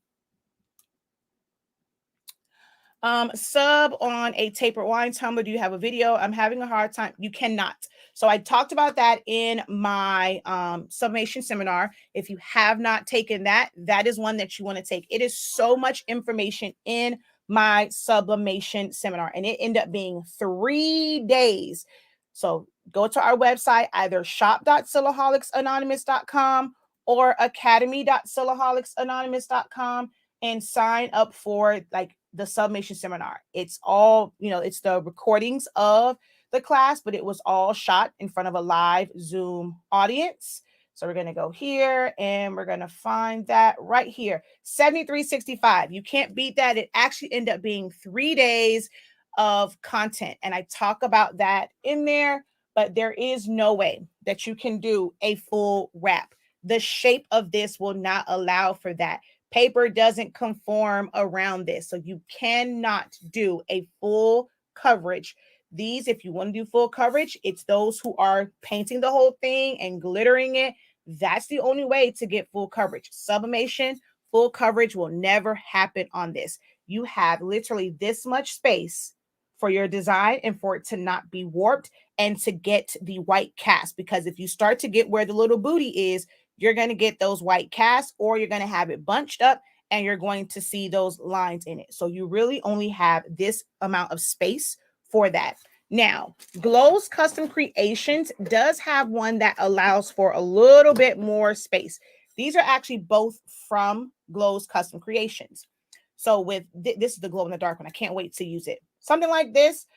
S1: Sub on a tapered wine tumbler. Do you have a video? I'm having a hard time. You cannot. So I talked about that in my sublimation seminar. If you have not taken that, that is one that you want to take. It is so much information in my sublimation seminar, and it ended up being 3 days. So go to our website, either shop.silaholics.anonymous.com or academy.silaholics.anonymous.com, and sign up for like the sublimation seminar. It's all, it's the recordings of the class, but it was all shot in front of a live Zoom audience. So we're going to go here and we're going to find that right here. 7365. You can't beat that. It actually ended up being 3 days of content. And I talk about that in there, but there is no way that you can do a full wrap. The shape of this will not allow for that. Paper doesn't conform around this. So you cannot do a full coverage. These, if you want to do full coverage, it's those who are painting the whole thing and glittering it. That's the only way to get full coverage. Sublimation, full coverage will never happen on this. You have literally this much space for your design and for it to not be warped and to get the white cast. Because if you start to get where the little booty is, you're going to get those white casts, or you're going to have it bunched up and you're going to see those lines in it. So you really only have this amount of space for that. Now, Glow's Custom Creations does have one that allows for a little bit more space. These are actually both from Glow's Custom Creations. So with this is the glow in the dark one. I can't wait to use it. Something like this.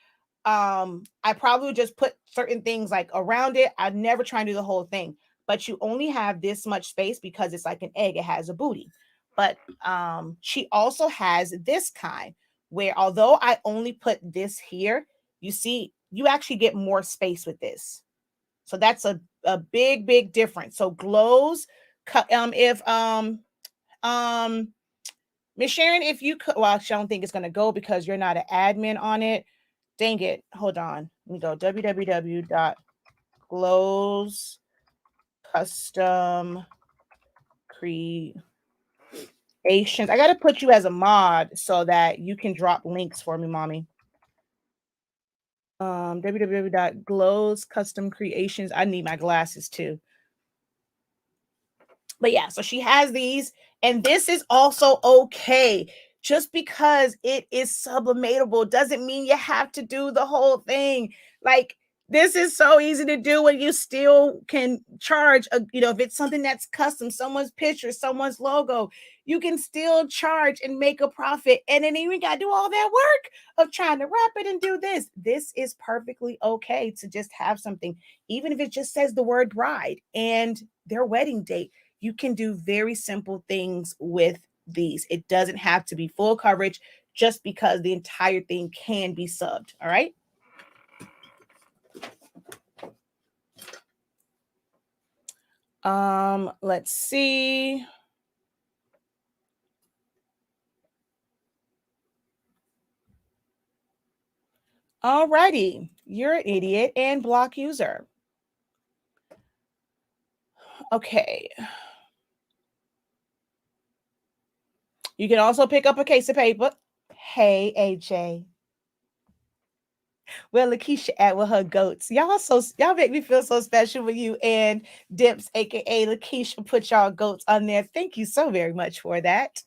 S1: I probably would just put certain things like around it. I'd never try and do the whole thing, but you only have this much space because it's like an egg. It has a booty. But she also has this kind where, although I only put this here, you see, you actually get more space with this. So that's a big, big difference. So Glows, if Miss Sharon, if you could, well, actually, I don't think it's going to go because you're not an admin on it. Dang it. Hold on. Let me go www.glowscustomcreations. I got to put you as a mod so that you can drop links for me, mommy. www.glowscustomcreations. I need my glasses too. But yeah, so she has these, and this is also okay. Just because it is sublimatable doesn't mean you have to do the whole thing. Like, this is so easy to do, and you still can charge, if it's something that's custom, someone's picture, someone's logo, you can still charge and make a profit. And then you got to do all that work of trying to wrap it and do this. This is perfectly okay to just have something, even if it just says the word bride and their wedding date. You can do very simple things with these. It doesn't have to be full coverage just because the entire thing can be subbed. All right. Let's see. All righty. You're an idiot and block user. Okay. You can also pick up a case of paper. Hey, AJ. Well, Lakeisha at with her goats. Y'all make me feel so special with you and Dips, aka Lakeisha, put y'all goats on there. Thank you so very much for that.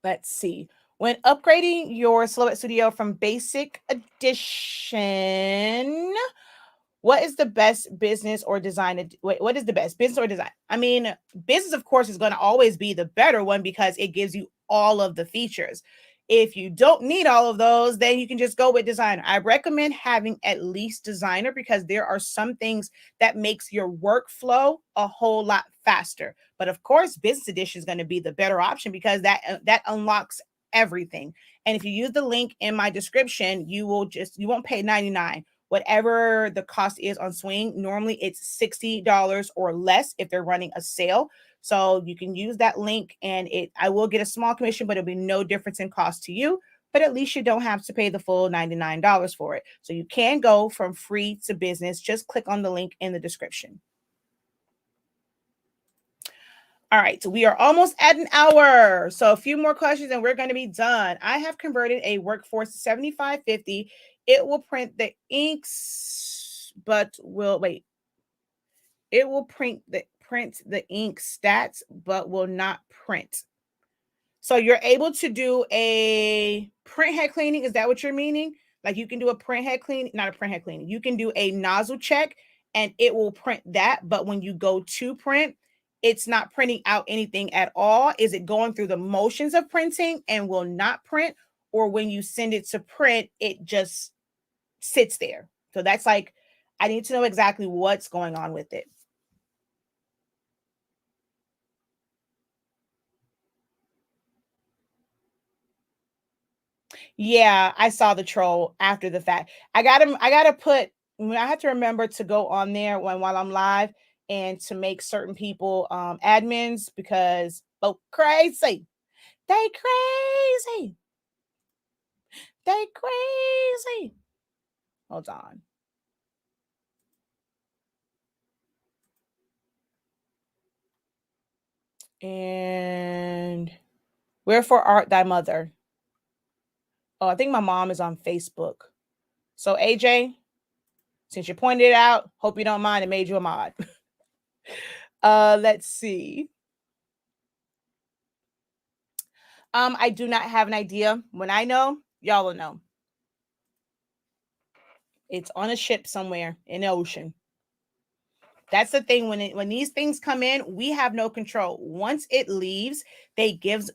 S1: Let's see. When upgrading your Silhouette Studio from Basic Edition, what is the best business or design? What is the best business or design? I mean, business, of course, is going to always be the better one because it gives you all of the features. If you don't need all of those, then you can just go with designer. I recommend having at least designer because there are some things that makes your workflow a whole lot faster. But of course, business edition is going to be the better option because that unlocks everything. And if you use the link in my description, you won't pay $99. whatever the cost is on Swing. Normally it's $60 or less if they're running a sale. So you can use that link, and I will get a small commission, but it'll be no difference in cost to you. But at least you don't have to pay the full $99 for it. So you can go from free to business. Just click on the link in the description. All right, so we are almost at an hour. So a few more questions and we're going to be done. I have converted a Workforce 7550. It will print the inks, but will wait. It will print the ink stats, but will not print. So you're able to do a print head cleaning. Is that what you're meaning? Like you can do a print head cleaning, not a print head cleaning. You can do a nozzle check and it will print that. But when you go to print, it's not printing out anything at all. Is it going through the motions of printing and will not print? Or when you send it to print, it just sits there. So that's like, I need to know exactly what's going on with it. Yeah, I saw the troll after the fact. I have to remember to go on there while I'm live and to make certain people admins because crazy. They crazy. They crazy. Hold on. And wherefore art thy mother? Oh, I think my mom is on Facebook. So AJ, since you pointed it out, hope you don't mind. It made you a mod. Let's see. I do not have an idea. When I know, y'all will know. It's on a ship somewhere in the ocean. That's the thing. When these things come in, we have no control. Once it leaves, they give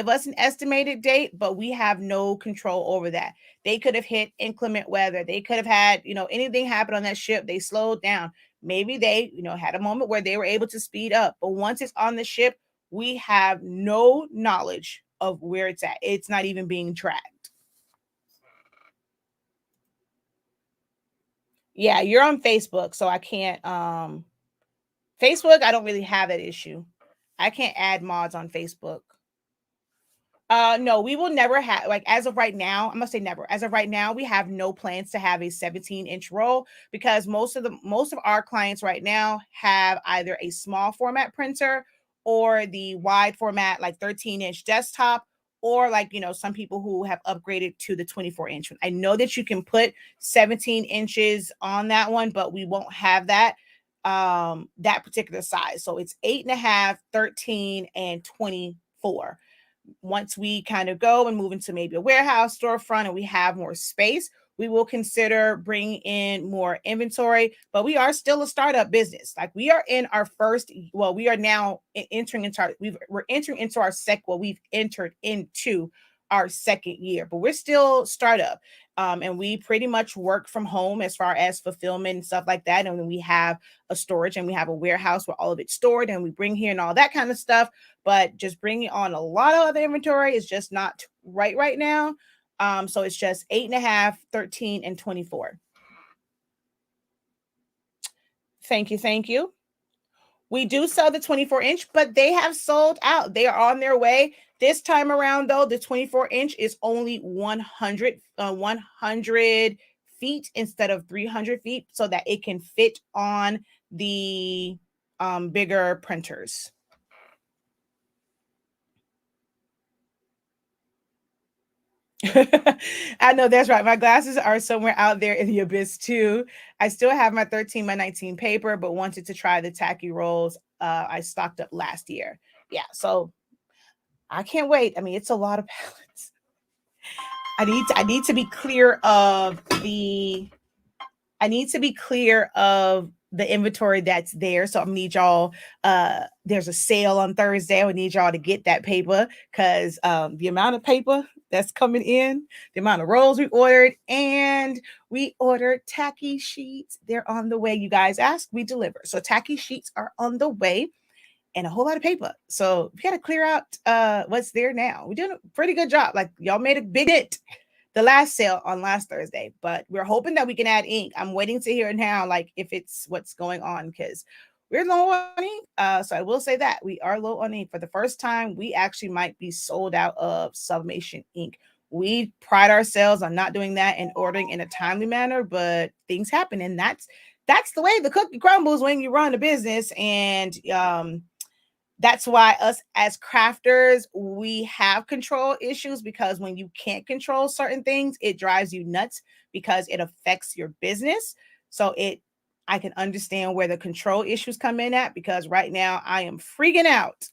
S1: us an estimated date, but we have no control over that. They could have hit inclement weather. They could have had, anything happen on that ship. They slowed down. Maybe they, had a moment where they were able to speed up. But once it's on the ship, we have no knowledge of where it's at. It's not even being tracked. Yeah, you're on Facebook, so I can't Facebook, I don't really have that issue. I can't add mods on Facebook. No, we will never have, like, as of right now, I'm gonna say never. As of right now, we have no plans to have a 17-inch roll because most of our clients right now have either a small format printer or the wide format, like 13-inch desktop, or like, some people who have upgraded to the 24-inch. I know that you can put 17 inches on that one, but we won't have that particular size. So it's 8.5, 13, and 24. Once we kind of go and move into maybe a warehouse storefront and we have more space, we will consider bringing in more inventory, but we are still a startup business. Like we are in our first, well, we are now entering into we're entering into our we've entered into our second year, but we're still startup. And we pretty much work from home as far as fulfillment and stuff like that. And then we have a storage and we have a warehouse where all of it's stored and we bring here and all that kind of stuff. But just bringing on a lot of other inventory is just not right now. So it's just 8.5, 13, and 24. Thank you. We do sell the 24-inch, but they have sold out. They are on their way. This time around, though, the 24-inch is only 100 feet instead of 300 feet so that it can fit on the bigger printers. I know that's right. My glasses are somewhere out there in the abyss too. I still have my 13 by 19 paper, but wanted to try the tacky rolls. I stocked up last year. Yeah, so I can't wait. I mean, it's a lot of pallets. I need to be clear of the inventory that's there. So I need y'all, there's a sale on Thursday. I need y'all to get that paper because the amount of paper that's coming in, the amount of rolls we ordered, and we ordered tacky sheets. They're on the way. You guys asked, we deliver. So tacky sheets are on the way and a whole lot of paper. So we got to clear out what's there now. We're doing a pretty good job. Like y'all made a big hit the last sale on last Thursday, but we're hoping that we can add ink. I'm waiting to hear now, like if it's what's going on, because we're low on ink. So I will say that we are low on ink. For the first time, we actually might be sold out of Sublimation ink. We pride ourselves on not doing that and ordering in a timely manner, but things happen, and that's the way the cookie crumbles when you run a business. And that's why us as crafters, we have control issues, because when you can't control certain things, it drives you nuts because it affects your business. So I can understand where the control issues come in at, because right now I am freaking out.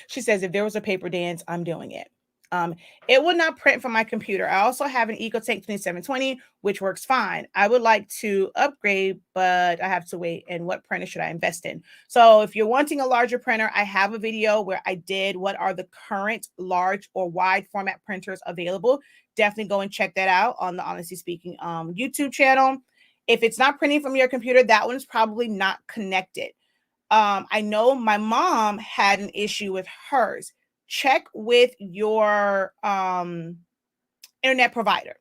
S1: She says, if there was a paper dance, I'm doing it. It will not print from my computer. I also have an EcoTech 2720, which works fine. I would like to upgrade, but I have to wait. And what printer should I invest in? So if you're wanting a larger printer, I have a video where I did what are the current large or wide format printers available. Definitely go and check that out on the Honestly Speaking YouTube channel. If it's not printing from your computer, that one's probably not connected. I know my mom had an issue with hers. Check with your internet provider.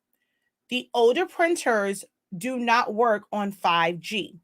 S1: The older printers do not work on 5G.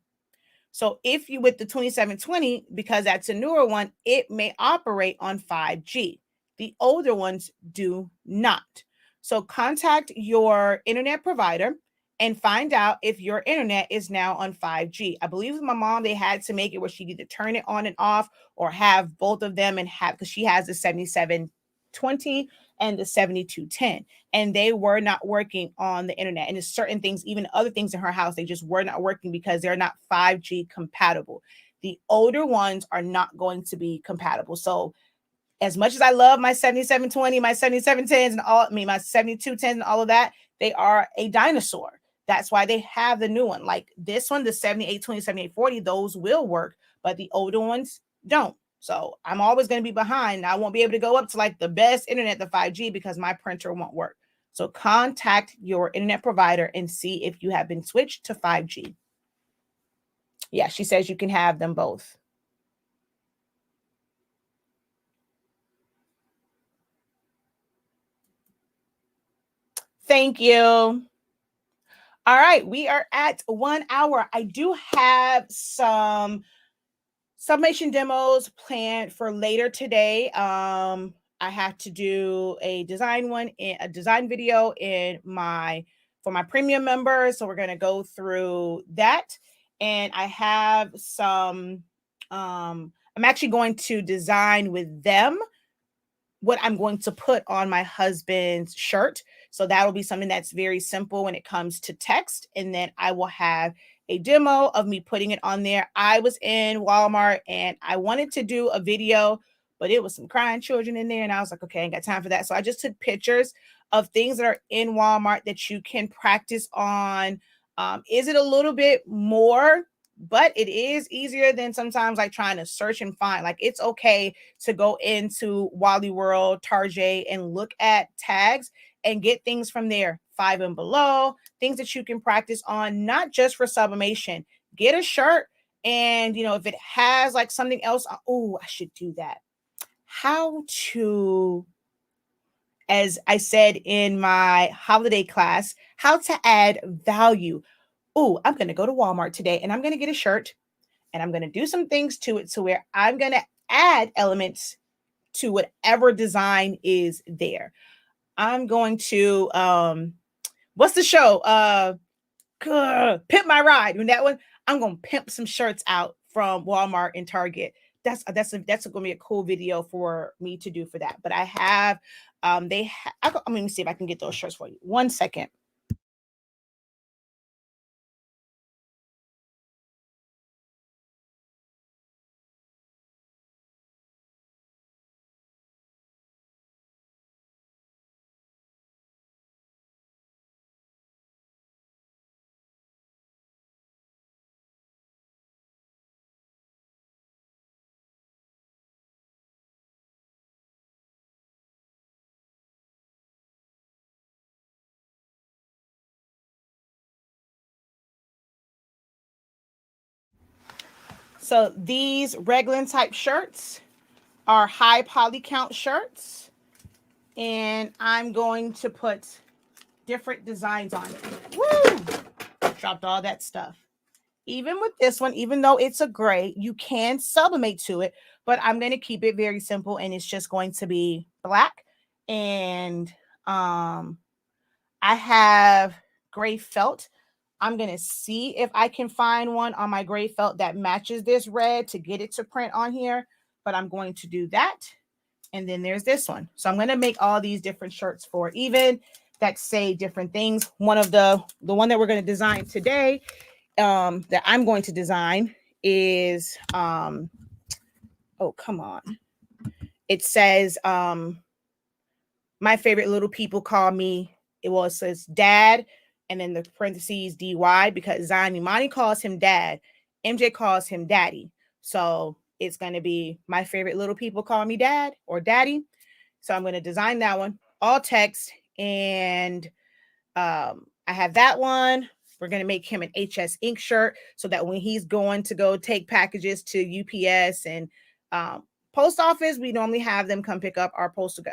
S1: So if you with the 2720, because that's a newer one, it may operate on 5G. The older ones do not. So contact your internet provider and find out if your internet is now on 5G. I believe with my mom, they had to make it where she either turn it on and off or have both of them, and have, because she has the 7720 and the 7210, and they were not working on the internet. And there's certain things, even other things in her house, they just were not working because they're not 5G compatible. The older ones are not going to be compatible. So as much as I love my 7720, my 7710s, and my 7210s and all of that, they are a dinosaur. That's why they have the new one. Like this one, the 7820, 7840, those will work, but the older ones don't. So I'm always going to be behind. I won't be able to go up to like the best internet, the 5G, because my printer won't work. So contact your internet provider and see if you have been switched to 5G. Yeah, she says you can have them both. Thank you. All right, we are at 1 hour. I do have some sublimation demos planned for later today. I have to do a design video for my premium members. So we're going to go through that. And I have some, I'm actually going to design with them what I'm going to put on my husband's shirt. So that'll be something that's very simple when it comes to text. And then I will have a demo of me putting it on there. I was in Walmart and I wanted to do a video, but it was some crying children in there. And I was like, okay, I ain't got time for that. So I just took pictures of things that are in Walmart that you can practice on. Is it a little bit more? But it is easier than sometimes like trying to search and find. Like it's okay to go into Wally World, Target, and look at tags and get things from there. 5 and below, things that you can practice on, not just for sublimation. Get a shirt, and if it has like something else, oh, I should do that. How to, as I said in my holiday class, how to add value. Oh, I'm going to go to Walmart today and I'm going to get a shirt and I'm going to do some things to it to where I'm going to add elements to whatever design is there. I'm going to, what's the show? Pimp My Ride. And that one, I'm going to pimp some shirts out from Walmart and Target. That's going to be a cool video for me to do for that. But I have, let me see if I can get those shirts for you. 1 second. So these Reglan type shirts are high poly count shirts. and I'm going to put different designs on it. Woo! Dropped all that stuff. Even with this one, even though it's a gray, you can sublimate to it, but I'm going to keep it very simple, and it's just going to be black. And I have gray felt. I'm going to see if I can find one on my gray felt that matches this red to get it to print on here, but I'm going to do that. And then there's this one. So I'm going to make all these different shirts for even that say different things. One of the one that we're going to design today, that I'm going to design is, oh, come on. It says, my favorite little people call me, it says dad, and then the parentheses DY, because Zion Imani calls him dad. MJ calls him daddy. So it's going to be my favorite little people call me dad or daddy. So I'm going to design that one, all text. And I have that one. We're going to make him an HS Ink shirt so that when he's going to go take packages to UPS and post office, we normally have them come pick up our postal.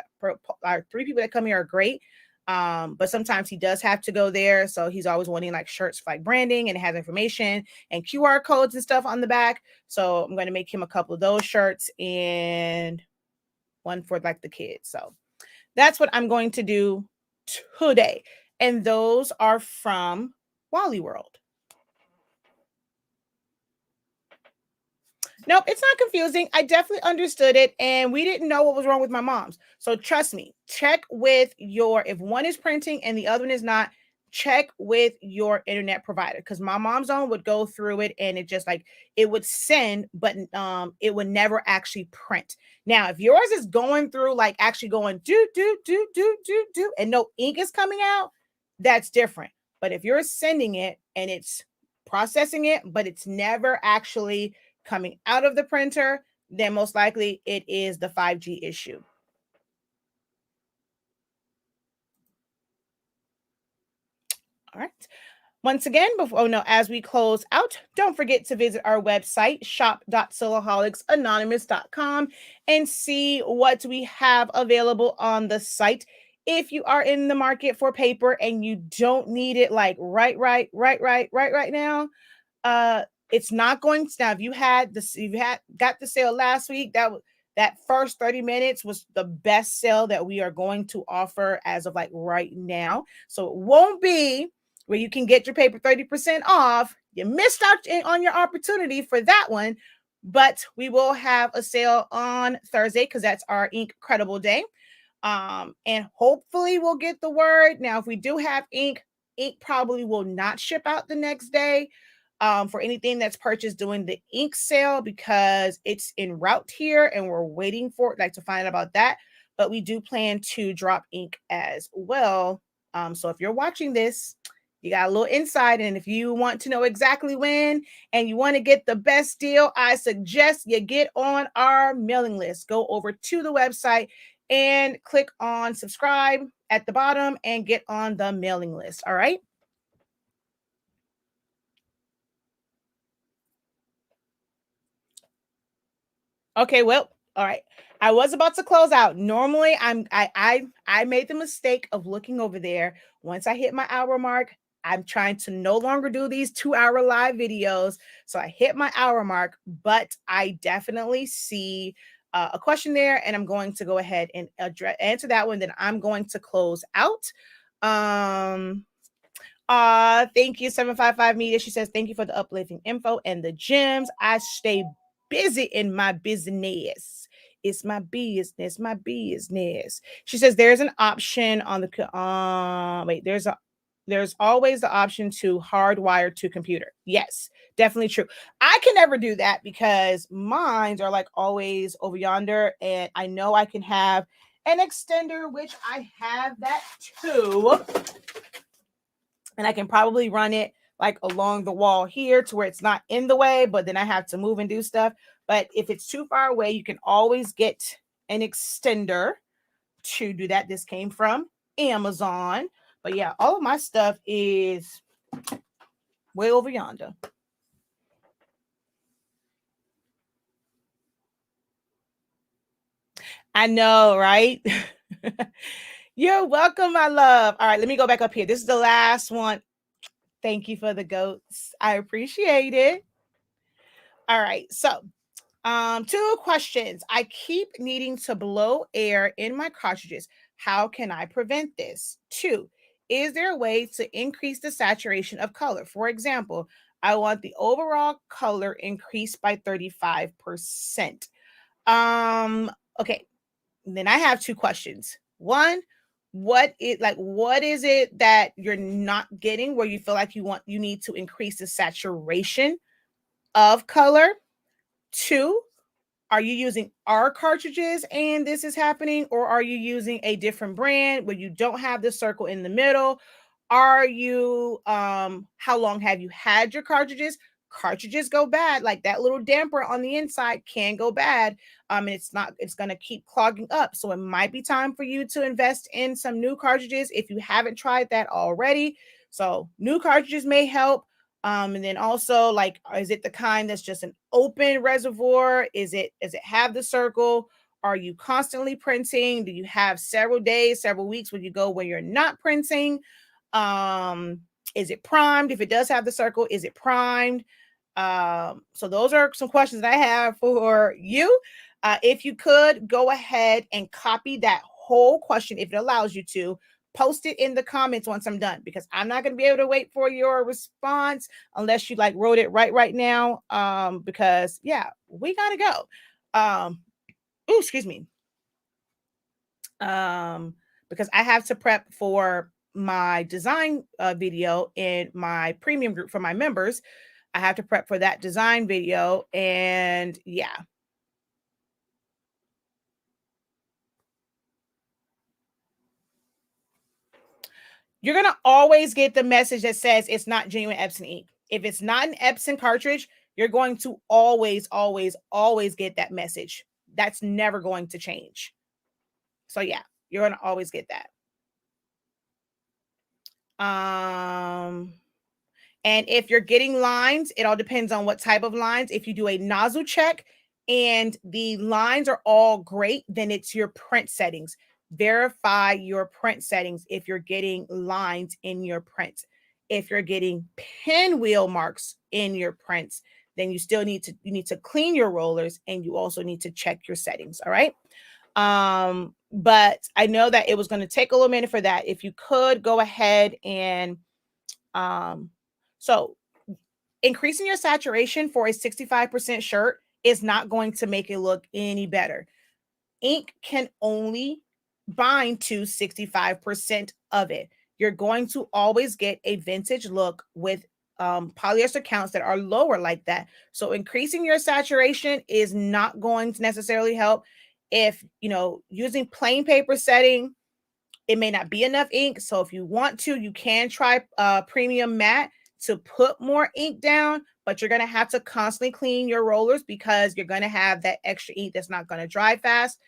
S1: Our 3 people that come here are great. But sometimes he does have to go there. So he's always wanting like shirts like branding, and it has information and QR codes and stuff on the back. So I'm going to make him a couple of those shirts and one for like the kids. So that's what I'm going to do today. And those are from Wally World. Nope, it's not confusing. I definitely understood it, and we didn't know what was wrong with my mom's. So trust me, check with if one is printing and the other one is not, check with your internet provider, because my mom's own would go through it and it just like it would send, but it would never actually print. Now, if yours is going through like actually going do and no ink is coming out, that's different. But if you're sending it and it's processing it, but it's never actually coming out of the printer, then most likely it is the 5G issue. All right. Once again, as we close out, don't forget to visit our website, shop.silaholics.anonymous.com, and see what we have available on the site. If you are in the market for paper and you don't need it like right now, it's not going to. Now, if you got the sale last week, that first 30 minutes was the best sale that we are going to offer as of like right now. So it won't be where you can get your paper 30% off. You missed out on your opportunity for that one, but we will have a sale on Thursday because that's our INKcredible day. And hopefully we'll get the word. Now, if we do have ink probably will not ship out the next day. For anything that's purchased during the ink sale, because it's en route here and we're waiting for it, like to find out about that. But we do plan to drop ink as well. So if you're watching this, you got a little insight. And if you want to know exactly when and you want to get the best deal, I suggest you get on our mailing list. Go over to the website and click on subscribe at the bottom and get on the mailing list. All right. Okay, well, all right. I was about to close out. Normally, I made the mistake of looking over there. Once I hit my hour mark, I'm trying to no longer do these 2-hour live videos. So I hit my hour mark, but I definitely see a question there, and I'm going to go ahead and answer that one. Then I'm going to close out. Thank you, 755 Media. She says, thank you for the uplifting info and the gems. I stay busy in my business. It's my business, my business. She says there's an option on the there's always the option to hardwire to computer. Yes, definitely true. I can never do that because mines are like always over yonder, and I know I can have an extender, which I have that too. And I can probably run it like along the wall here to where it's not in the way, but then I have to move and do stuff. But if it's too far away, you can always get an extender to do that. This came from Amazon. But yeah, all of my stuff is way over yonder. I know, right? You're welcome, my love. All right, let me go back up here. This is the last one. Thank you for the goats. I appreciate it. All right, so two questions. I keep needing to blow air in my cartridges. How can I prevent this? Two, is there a way to increase the saturation of color? For example, I want the overall color increased by 35%. Okay. Then I have two questions. One, what is it that you're not getting where you feel like you need to increase the saturation of color? Two, are you using our cartridges and this is happening, or are you using a different brand where you don't have the circle in the middle? Are you how long have you had your cartridges? Cartridges go bad, like that little damper on the inside can go bad. And it's going to keep clogging up. So it might be time for you to invest in some new cartridges if you haven't tried that already. So new cartridges may help. And then also, like, is it the kind that's just an open reservoir? Does it have the circle? Are you constantly printing? Do you have several days, several weeks when you go where you're not printing? Is it primed? If it does have the circle, is it primed? So those are some questions that I have for you. If you could go ahead and copy that whole question, if it allows you to, post it in the comments once I'm done, because I'm not going to be able to wait for your response unless you like wrote it right now. Because yeah, we gotta go. Excuse me. Because I have to prep for my design video in my premium group for my members. I have to prep for that design video, and yeah. You're going to always get the message that says it's not genuine Epson ink. If it's not an Epson cartridge, you're going to always get that message. That's never going to change. So yeah, you're going to always get that. And if you're getting lines, it all depends on what type of lines. If you do a nozzle check and the lines are all great, then it's your print settings. Verify your print settings if you're getting lines in your print. If you're getting pinwheel marks in your prints, then you need to clean your rollers, and you also need to check your settings. All right. But I know that it was going to take a little minute for that. If you could go ahead and so increasing your saturation for a 65% shirt is not going to make it look any better. Ink can only bind to 65% of it. You're going to always get a vintage look with polyester counts that are lower like that. So increasing your saturation is not going to necessarily help. If, using plain paper setting, it may not be enough ink. So if you want to, you can try premium matte to put more ink down, but you're going to have to constantly clean your rollers because you're going to have that extra ink that's not going to dry fast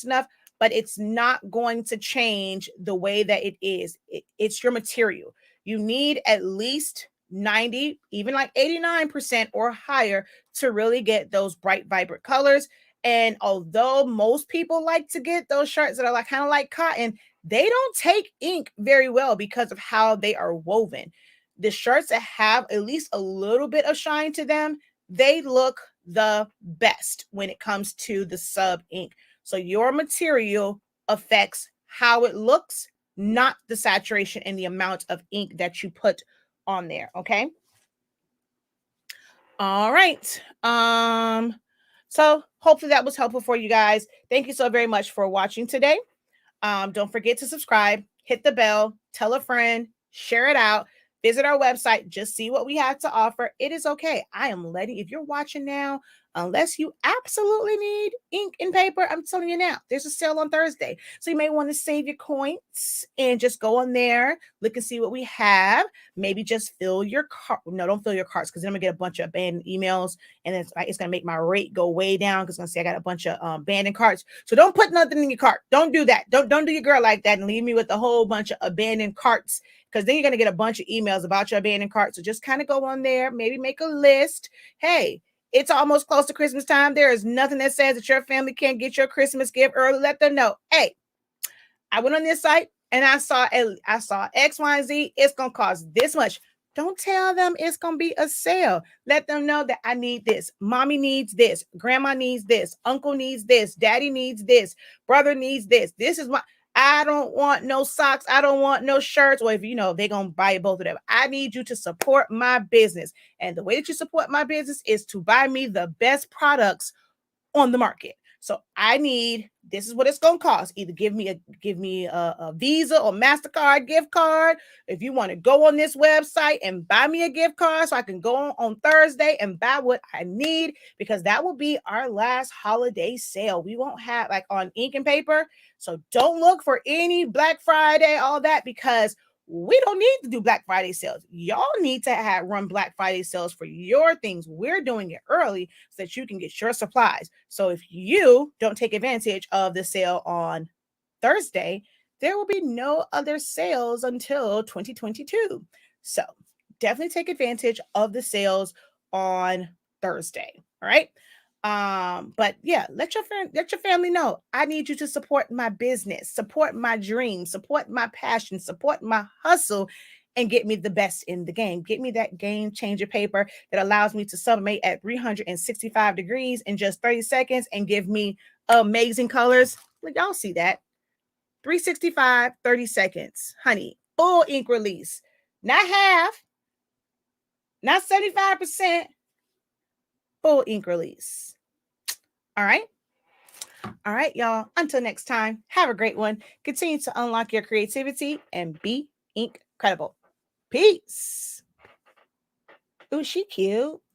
S1: enough, but it's not going to change the way that it is. It's your material. You need at least 90, even like 89% or higher to really get those bright, vibrant colors. And although most people like to get those shirts that are like kind of like cotton, they don't take ink very well because of how they are woven. The shirts that have at least a little bit of shine to them, they look the best when it comes to the sub ink. So your material affects how it looks, not the saturation and the amount of ink that you put on there. Okay. All right. So hopefully that was helpful for you guys. Thank you so very much for watching today. Don't forget to subscribe, hit the bell, tell a friend, share it out, visit our website, just see what we have to offer. It is okay. I am letting, if you're watching now, unless you absolutely need ink and paper, I'm telling you now, there's a sale on Thursday. So you may want to save your coins and just go on there, look and see what we have. Maybe just fill your cart. No, don't fill your carts, because then I'm gonna get a bunch of abandoned emails, and it's gonna make my rate go way down, because it's gonna say I got a bunch of abandoned carts. So don't put nothing in your cart. Don't do that. Don't do your girl like that and leave me with a whole bunch of abandoned carts, because then you're gonna get a bunch of emails about your abandoned cart. So just kind of go on there, maybe make a list. Hey, it's almost close to Christmas time. There is nothing that says that your family can't get your Christmas gift early. Let them know, hey, I went on this site and I saw X, Y, and Z. It's gonna cost this much. Don't tell them it's gonna be a sale. Let them know that I need this. Mommy needs this. Grandma needs this. Uncle needs this. Daddy needs this. Brother needs this. This is my. I don't want no socks. I don't want no shirts. Or if they're gonna buy both of them. I need you to support my business. And the way that you support my business is to buy me the best products on the market. So I need, this is what it's going to cost. Either give me a Visa or MasterCard gift card. If you want to go on this website and buy me a gift card so I can go on Thursday and buy what I need, because that will be our last holiday sale. We won't have like on ink and paper. So don't look for any Black Friday, all that, because we don't need to do Black Friday sales. Y'all need to run Black Friday sales for your things. We're doing it early so that you can get your supplies. So if you don't take advantage of the sale on Thursday, there will be no other sales until 2022. So definitely take advantage of the sales on Thursday. All right. But yeah, let your family know. I need you to support my business, support my dreams, support my passion, support my hustle, and get me the best in the game. Get me that game changer paper that allows me to sublimate at 365 degrees in just 30 seconds and give me amazing colors. Like, y'all see that. 365, 30 seconds. Honey, full ink release. Not half, not 75%, full ink release. All right. All right, y'all. Until next time, have a great one. Continue to unlock your creativity and be INKcredible. Peace. Ooh, she cute.